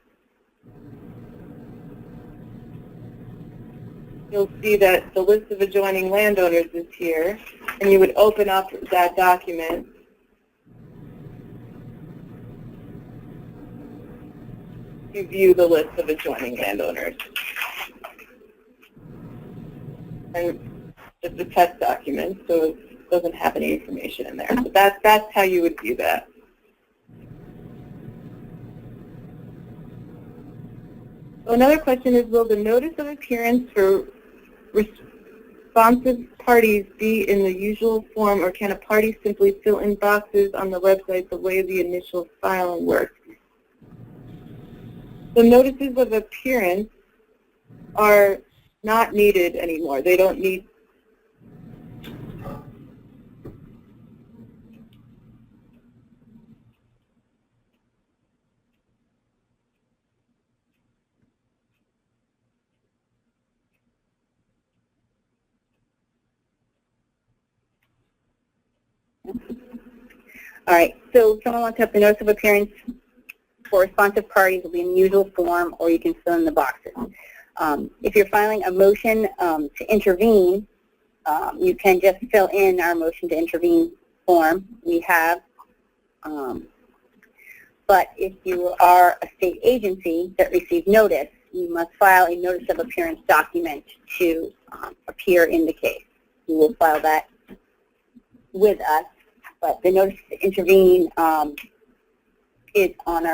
you'll see that the list of adjoining landowners is here, and you would open up that document. You view the list of adjoining landowners. And it's a test document, so it doesn't have any information in there. So that's how you would view that. So another question is, will the notice of appearance for responsive parties be in the usual form, or can a party simply fill in boxes on the website the way the initial filing works? The notices of appearance are not needed anymore. They don't need. All right, so someone wants to have the notice of appearance for responsive parties will be in the usual form, or you can fill in the boxes. If you're filing a motion to intervene, you can just fill in our motion to intervene form we have. But if you are a state agency that receives notice, you must file a notice of appearance document to appear in the case. We will file that with us, but the notice to intervene is on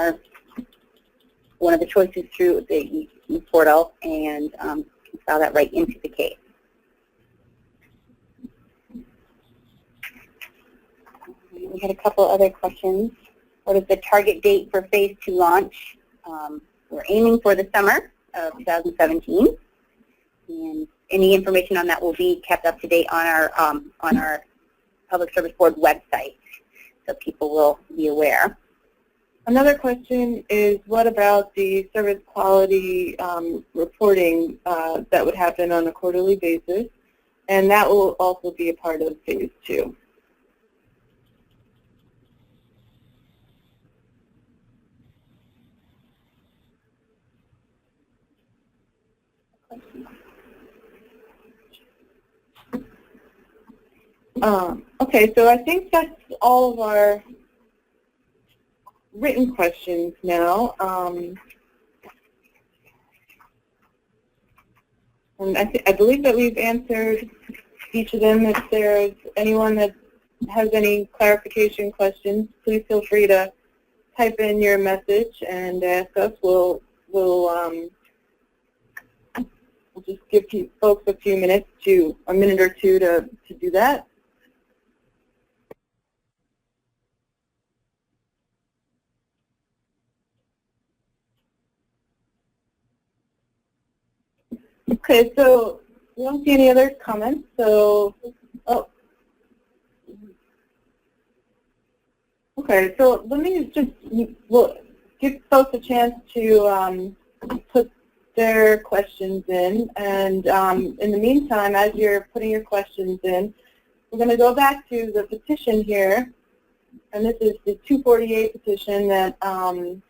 one of the choices through the portal, and can file that right into the case. We had a couple other questions. What is the target date for Phase 2 launch? We're aiming for the summer of 2017, and any information on that will be kept up to date on our Public Service Board website, so people will be aware. Another question is, what about the service quality reporting that would happen on a quarterly basis? And that will also be a part of Phase 2. Okay, so I think that's all of our written questions now. And I believe that we've answered each of them. If there's anyone that has any clarification questions, please feel free to type in your message and ask us. We'll just give folks a few minutes a minute or two to do that. Okay, so we don't see any other comments, so, okay, so let me just give folks a chance to put their questions in, and in the meantime, as you're putting your questions in, we're going to go back to the petition here, and this is the 248 petition that, and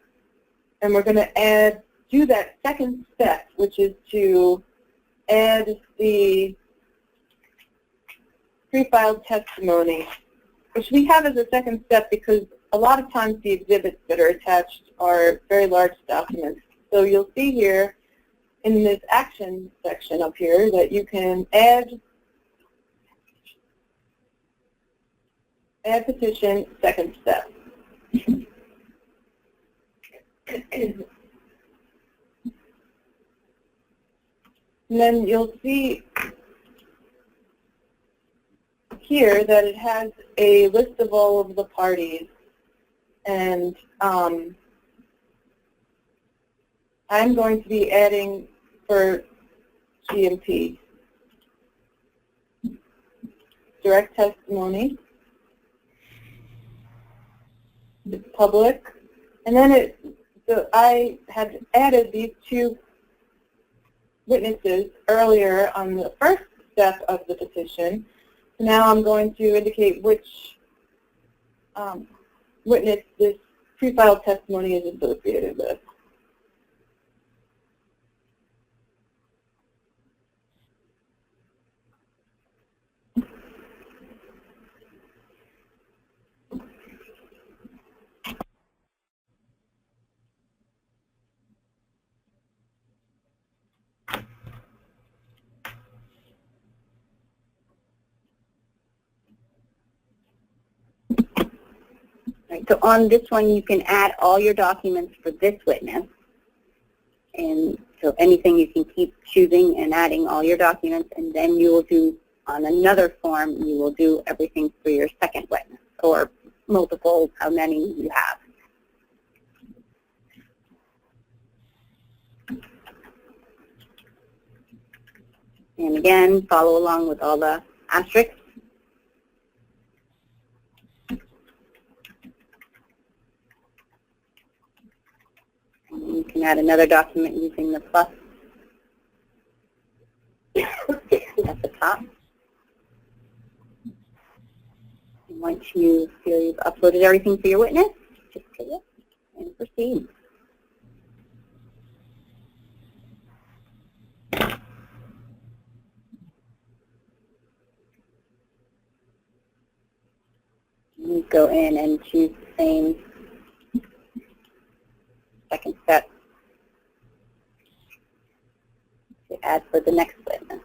we're going to do that second step, which is to add the pre-filed testimony, which we have as a second step because a lot of times the exhibits that are attached are very large documents. So you'll see here in this action section up here that you can add petition second step. And then you'll see here that it has a list of all of the parties. And I'm going to be adding for GMP direct testimony, it's public, and then I had added these two witnesses earlier on the first step of the petition. Now I'm going to indicate which witness this pre-filed testimony is associated with. Right, so on this one, you can add all your documents for this witness. And so anything you can keep choosing and adding all your documents, and then you will do, on another form, you will do everything for your second witness, or multiple, how many you have. And again, follow along with all the asterisks. You can add another document using the plus at the top. And once you feel you've uploaded everything for your witness, just hit it and proceed. You go in and choose the same second step to add for the next witness.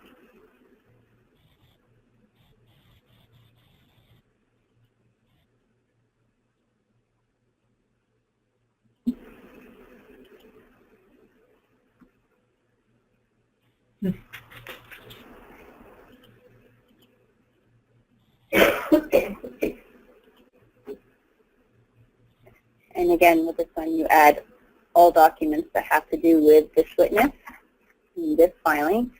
And again, with this one, you add all documents that have to do with this witness in this filing.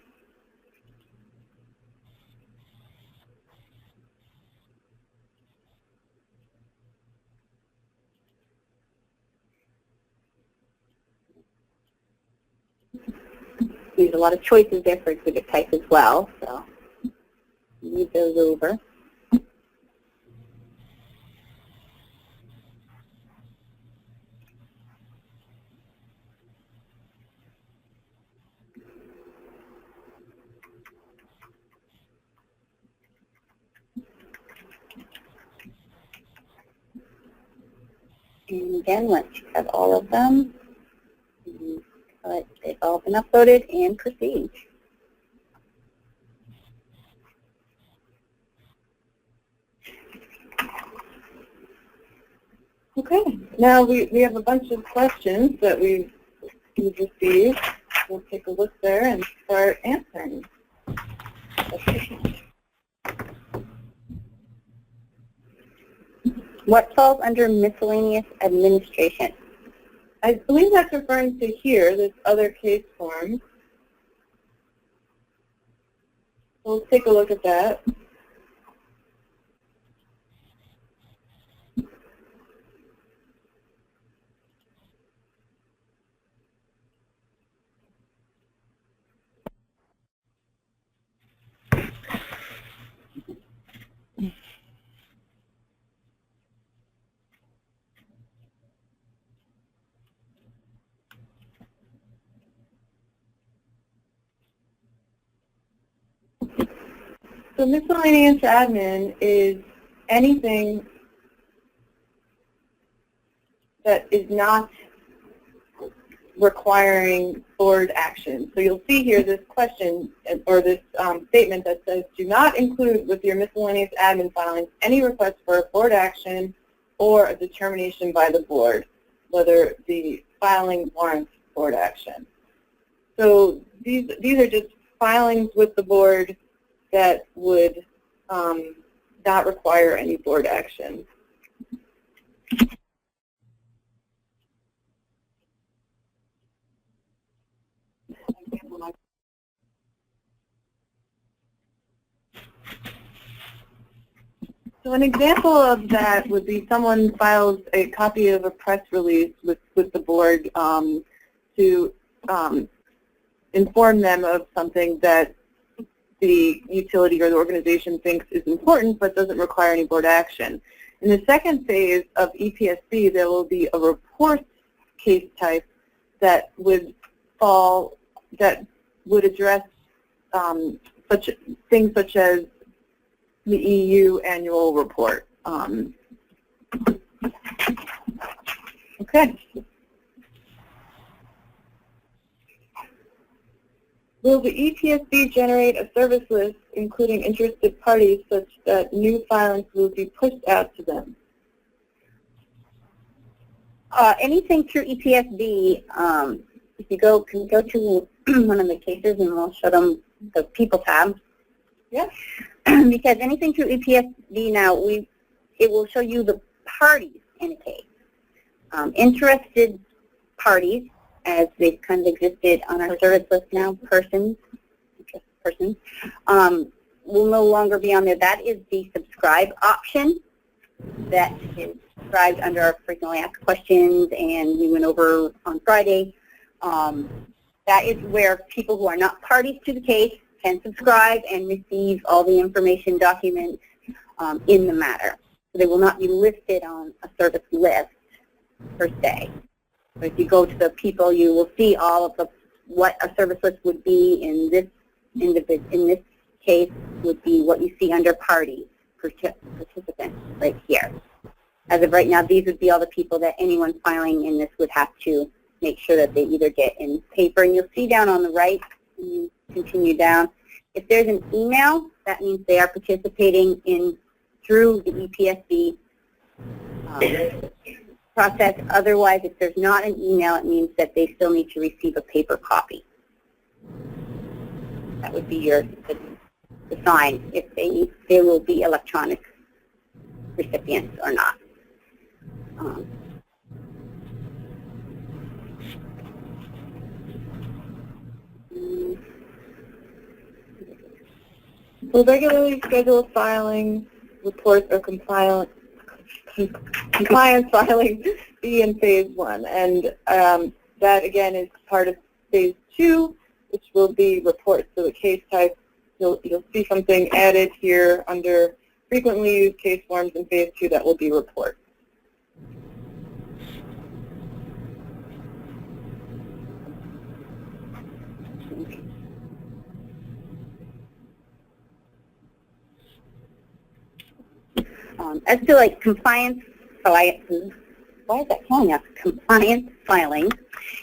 There's a lot of choices there for exhibit type as well, so read those over. And again, once you have all of them, they've all been uploaded and proceed. Okay, now we have a bunch of questions that we've received. We'll take a look there and start answering. What falls under miscellaneous administration? I believe that's referring to here, this other case form. We'll take a look at that. So miscellaneous admin is anything that is not requiring board action. So you'll see here this question or this statement that says, do not include with your miscellaneous admin filings any request for a board action or a determination by the board, whether the filing warrants board action. So these are just filings with the board that would not require any board action. So an example of that would be someone files a copy of a press release with the board to inform them of something that the utility or the organization thinks is important but doesn't require any board action. In the second phase of ePSB, there will be a report case type that would address things such as the EU annual report. Okay. Will the ePSB generate a service list including interested parties such that new filings will be pushed out to them? Anything through ePSB, if you can go to one of the cases and we'll show them the people tab. Yes. Because anything through ePSB now, it will show you the parties in a case. Interested parties, as they've kind of existed on our service list now, persons, will no longer be on there. That is the subscribe option that is described under our frequently asked questions, and we went over on Friday. That is where people who are not parties to the case can subscribe and receive all the information documents in the matter. So they will not be listed on a service list per se. But if you go to the people, you will see all of what a service list would be in this case would be what you see under parties, participants, right here. As of right now, these would be all the people that anyone filing in this would have to make sure that they either get in paper. And you'll see down on the right, when you continue down, if there's an email, that means they are participating through the ePSB process. Otherwise, if there's not an email, it means that they still need to receive a paper copy. That would be the sign if they will be electronic recipients or not. Will regularly scheduled filing, reports, or compliance filing be in phase 1? And that, again, is part of phase 2, which will be reports. So the case type, you'll see something added here under frequently used case forms in phase 2 that will be reports. As to like compliance filing, why is that telling us compliance filing?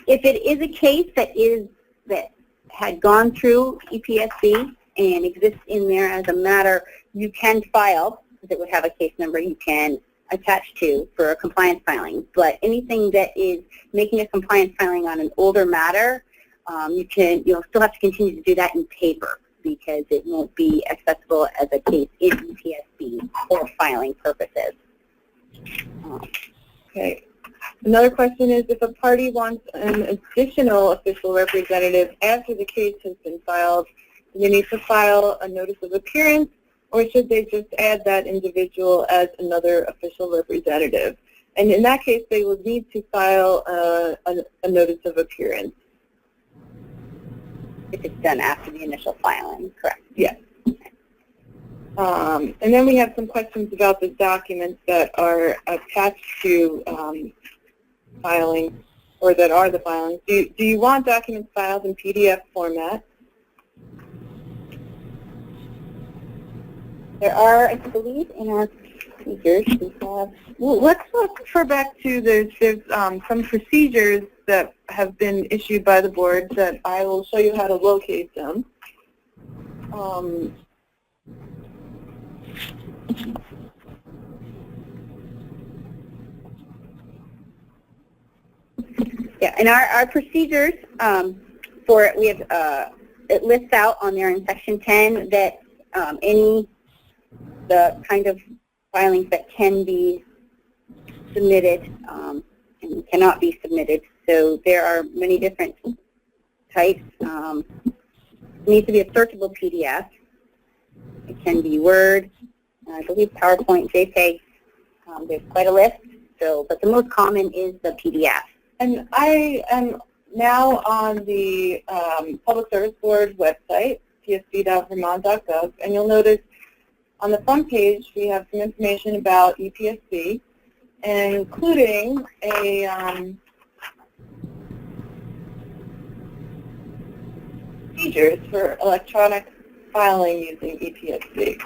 If it is a case that had gone through EPSB and exists in there as a matter, you can file, because it would have a case number you can attach to for a compliance filing. But anything that is making a compliance filing on an older matter, you'll still have to continue to do that in paper, because it won't be accessible as a case in EPSB for filing purposes. Okay. Another question is, if a party wants an additional official representative after the case has been filed, do they need to file a notice of appearance, or should they just add that individual as another official representative? And in that case, they will need to file a notice of appearance. If it's done after the initial filing, correct? Yes. And then we have some questions about the documents that are attached to filings, or that are the filings. Do you want documents filed in PDF format? There are, I believe, in our procedures, we have. Well, let's refer back to there's some procedures that have been issued by the board that I will show you how to locate them. Yeah, and our procedures for it, we have it lists out on there in section 10 that the kind of filings that can be submitted and cannot be submitted. So there are many different types. It needs to be a searchable PDF. It can be Word, I believe PowerPoint, JPEG. There's quite a list. So, but the most common is the PDF. And I am now on the Public Service Board website, psb.vermont.gov, and you'll notice on the front page we have some information about EPSB, including a procedures for electronic filing using EPSB.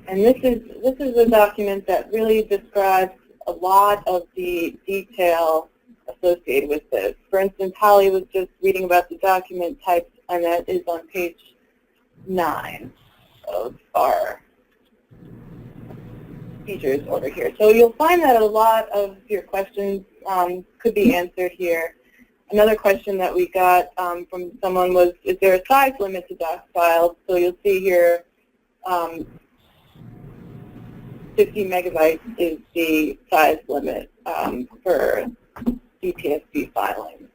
And this is a document that really describes a lot of the detail associated with this. For instance, Holly was just reading about the document types, and that is on page 9 of our procedures order here. So you'll find that a lot of your questions could be answered here. Another question that we got from someone was, is there a size limit to doc files? So you'll see here 50 megabytes is the size limit for EPSB filing.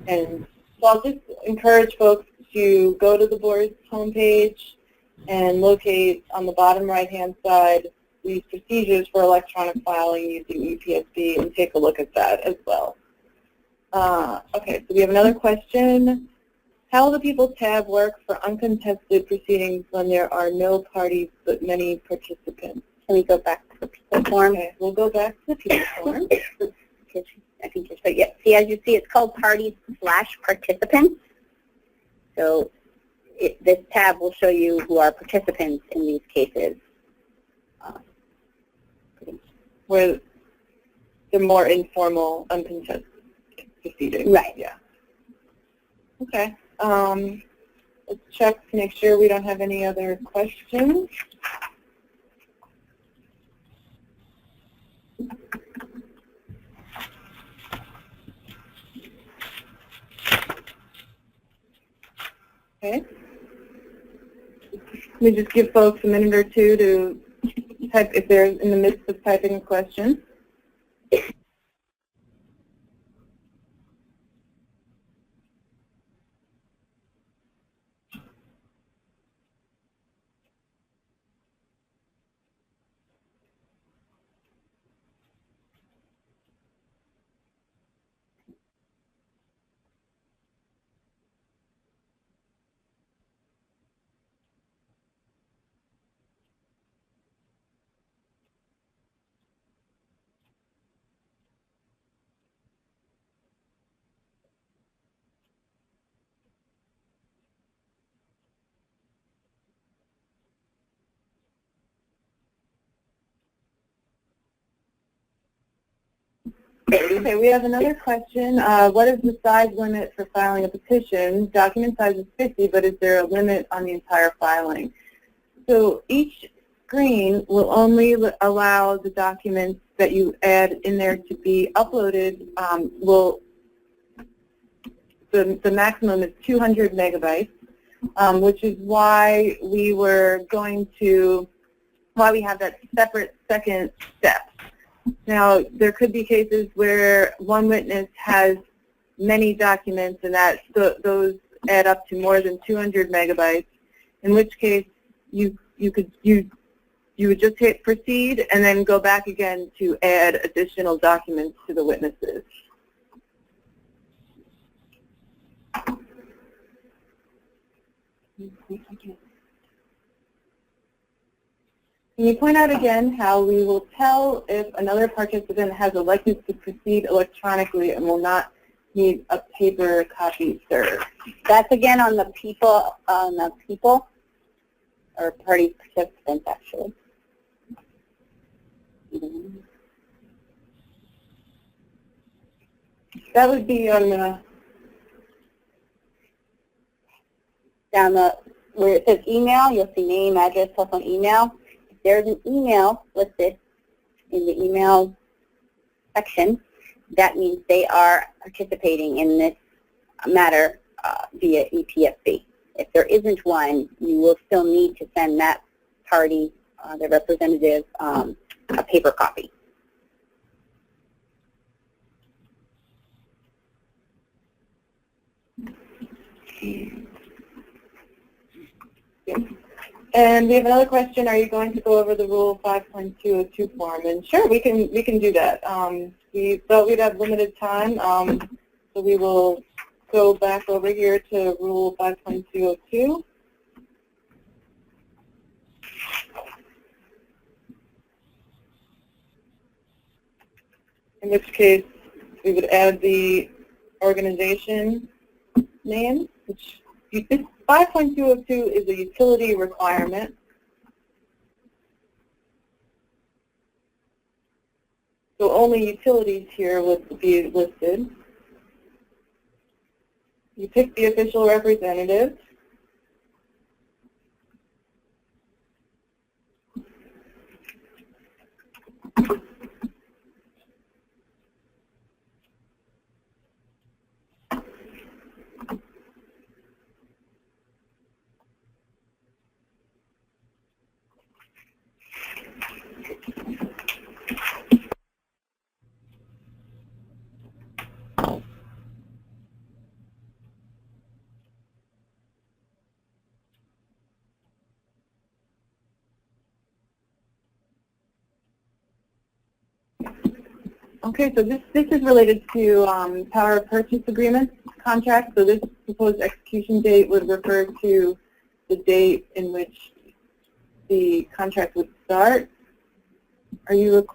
And so I'll just encourage folks to go to the board's homepage and locate on the bottom right-hand side these procedures for electronic filing using EPSB and take a look at that as well. Okay, so we have another question. How will the People tab work for uncontested proceedings when there are no parties but many participants? Can we go back to the People form? Okay, we'll go back to the People form. I think you're right. Yeah. See, as you see, it's called parties/participants. So this tab will show you who are participants in these cases. Where the more informal, uncontested proceedings. Right. Yeah. Okay. Let's check to make sure we don't have any other questions. Okay. Let me just give folks a minute or two to type if they're in the midst of typing a question. Okay, we have another question. What is the size limit for filing a petition? Document size is 50, but is there a limit on the entire filing? So each screen will only allow the documents that you add in there to be uploaded. The maximum is 200 megabytes, which is why we have that separate second step. Now, there could be cases where one witness has many documents and those add up to more than 200 megabytes, in which case you would just hit proceed and then go back again to add additional documents to the witnesses. Can you point out again how we will tell if another participant has elected to proceed electronically and will not need a paper copy served? That's again on the people, or party participants, actually. That would be on the down where it says email, you'll see name, address, telephone, email. If there's an email listed in the email section, that means they are participating in this matter via ePUC. If there isn't one, you will still need to send that party, the representative, a paper copy. And we have another question. Are you going to go over the Rule 5.202 form? And sure, we can do that. We thought we'd have limited time, so we will go back over here to Rule 5.202. In which case, we would add the organization name, which 5.202 is a utility requirement. So only utilities here would be listed. You pick the official representative. Okay, so this is related to power of purchase agreement contract. So this proposed execution date would refer to the date in which the contract would start. Are you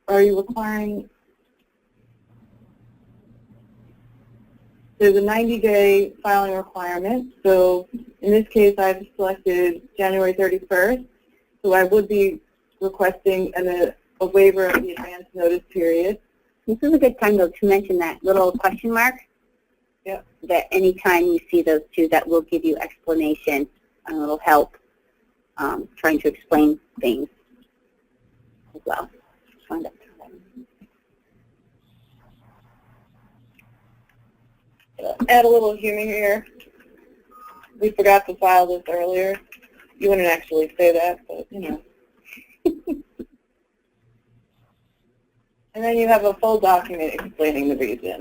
requiring? There's a 90-day filing requirement. So in this case, I've selected January 31st. So I would be requesting a waiver of the advance notice period. This is a good time, though, to mention that little question mark. Yep. That anytime you see those two, that will give you explanation and a little help trying to explain things as well. Add a little humor here. We forgot to file this earlier. You wouldn't actually say that, but you know. And then you have a full document explaining the reason.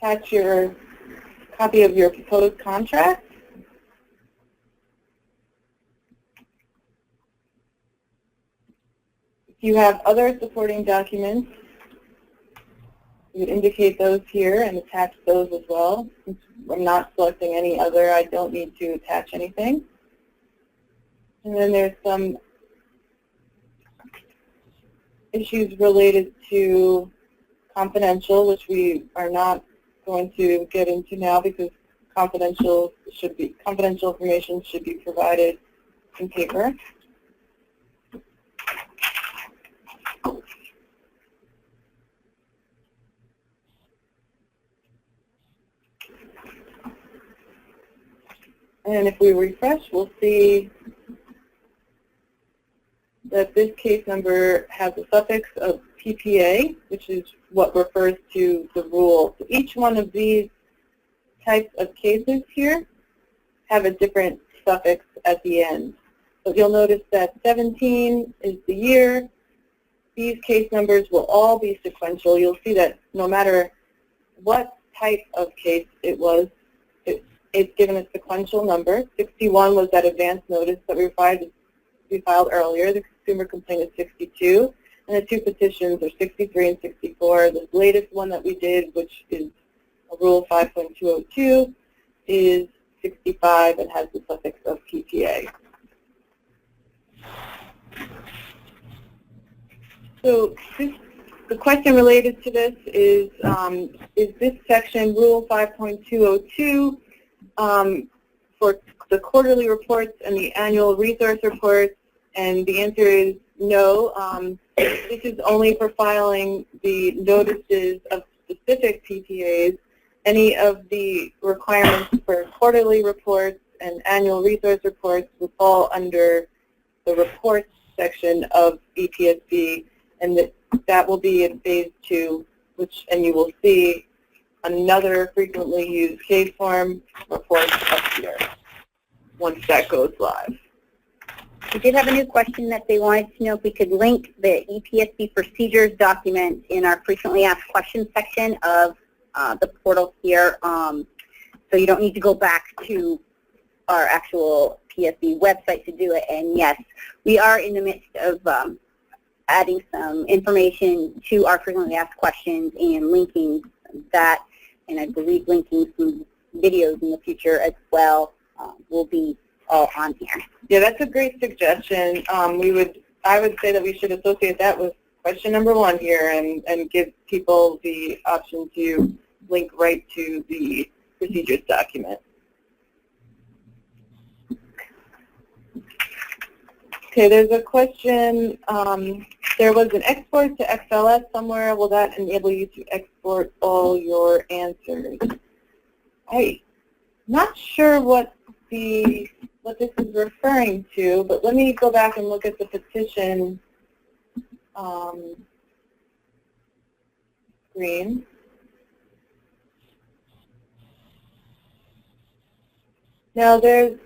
Attach your copy of your proposed contract. If you have other supporting documents, you would indicate those here and attach those as well. Since I'm not selecting any other, I don't need to attach anything. And then there's some issues related to confidential, which we are not going to get into now because confidential information should be provided in paper. And if we refresh, we'll see that this case number has a suffix of PPA, which is what refers to the rule. So each one of these types of cases here have a different suffix at the end. So you'll notice that 17 is the year. These case numbers will all be sequential. You'll see that no matter what type of case it was, it's given a sequential number. 61 was that advance notice that we filed earlier. The consumer complaint is 62. And the two petitions are 63 and 64. The latest one that we did, which is a Rule 5.202, is 65 and has the suffix of PPA. So the question related to this is this section, Rule 5.202, for the quarterly reports and the annual resource reports? And the answer is no. This is only for filing the notices of specific PPAs. Any of the requirements for quarterly reports and annual resource reports will fall under the reports section of EPSB, and that will be in phase 2, and you will see another frequently used case form report up here once that goes live. We did have a new question that they wanted to know if we could link the EPSB procedures document in our frequently asked questions section of the portal here, so you don't need to go back to our actual PSB website to do it. And yes, we are in the midst of adding some information to our frequently asked questions and linking that, and I believe linking some videos in the future as well will be all on here. Yeah, that's a great suggestion. I would say that we should associate that with question number 1 here and give people the option to link right to the procedures document. Okay, there's a question. There was an export to XLS somewhere. Will that enable you to export all your answers? I'm not sure what this is referring to, but let me go back and look at the petition screen. Now if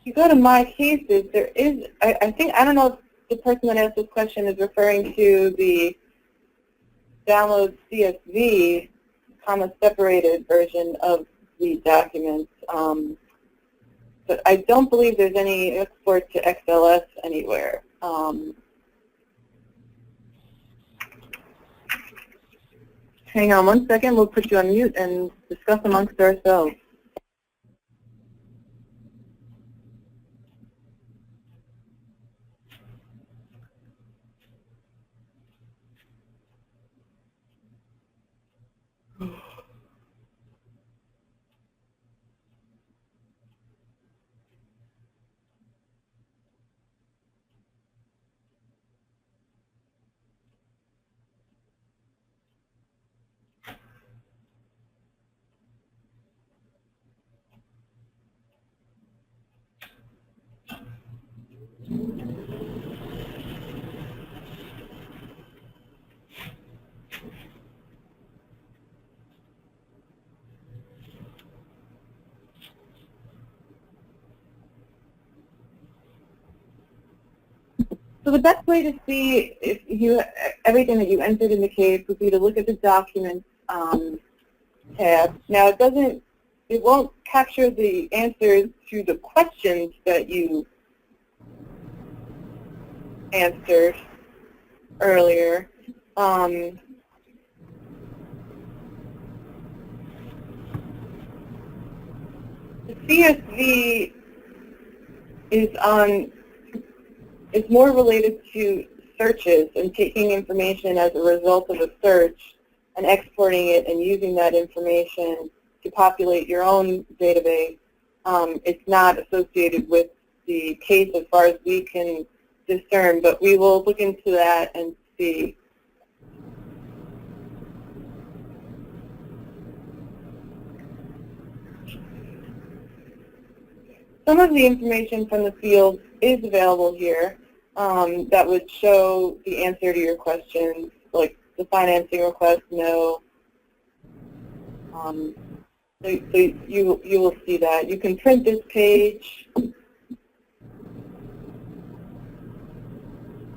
you go to My Cases, there is, I don't know if the person that asked this question is referring to the download CSV, comma separated version of the documents, but I don't believe there's any export to XLS anywhere. Hang on one second, we'll put you on mute and discuss amongst ourselves. So the best way to see if everything that you entered in the case would be to look at the Documents tab. Now it won't capture the answers to the questions that you answered earlier. The CSV is more related to searches and taking information as a result of a search and exporting it and using that information to populate your own database, it's not associated with the case as far as we can discern, but we will look into that and see. Some of the information from the field is available here that would show the answer to your questions, like the financing request, no. So you will see that. You can print this page.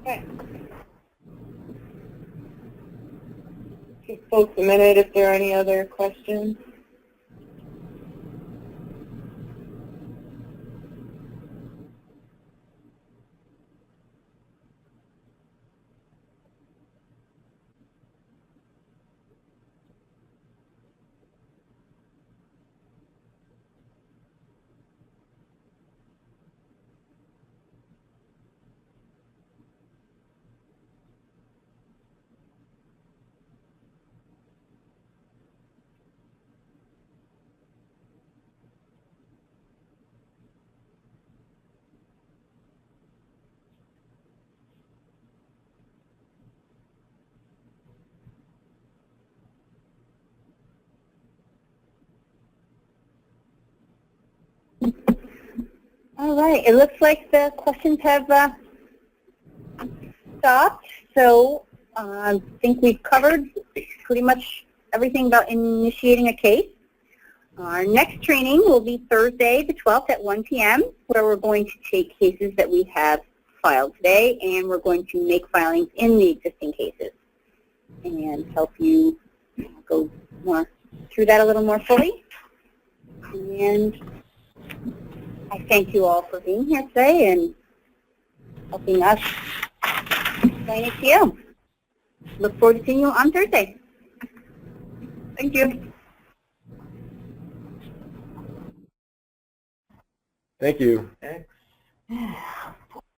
Okay. Give folks a minute if there are any other questions. All right, it looks like the questions have stopped, so I think we've covered pretty much everything about initiating a case. Our next training will be Thursday the 12th at 1 p.m., where we're going to take cases that we have filed today, and we're going to make filings in the existing cases and help you go more through that a little more fully. And I thank you all for being here today and helping us explain it to you. Look forward to seeing you on Thursday. Thank you. Thank you. Okay.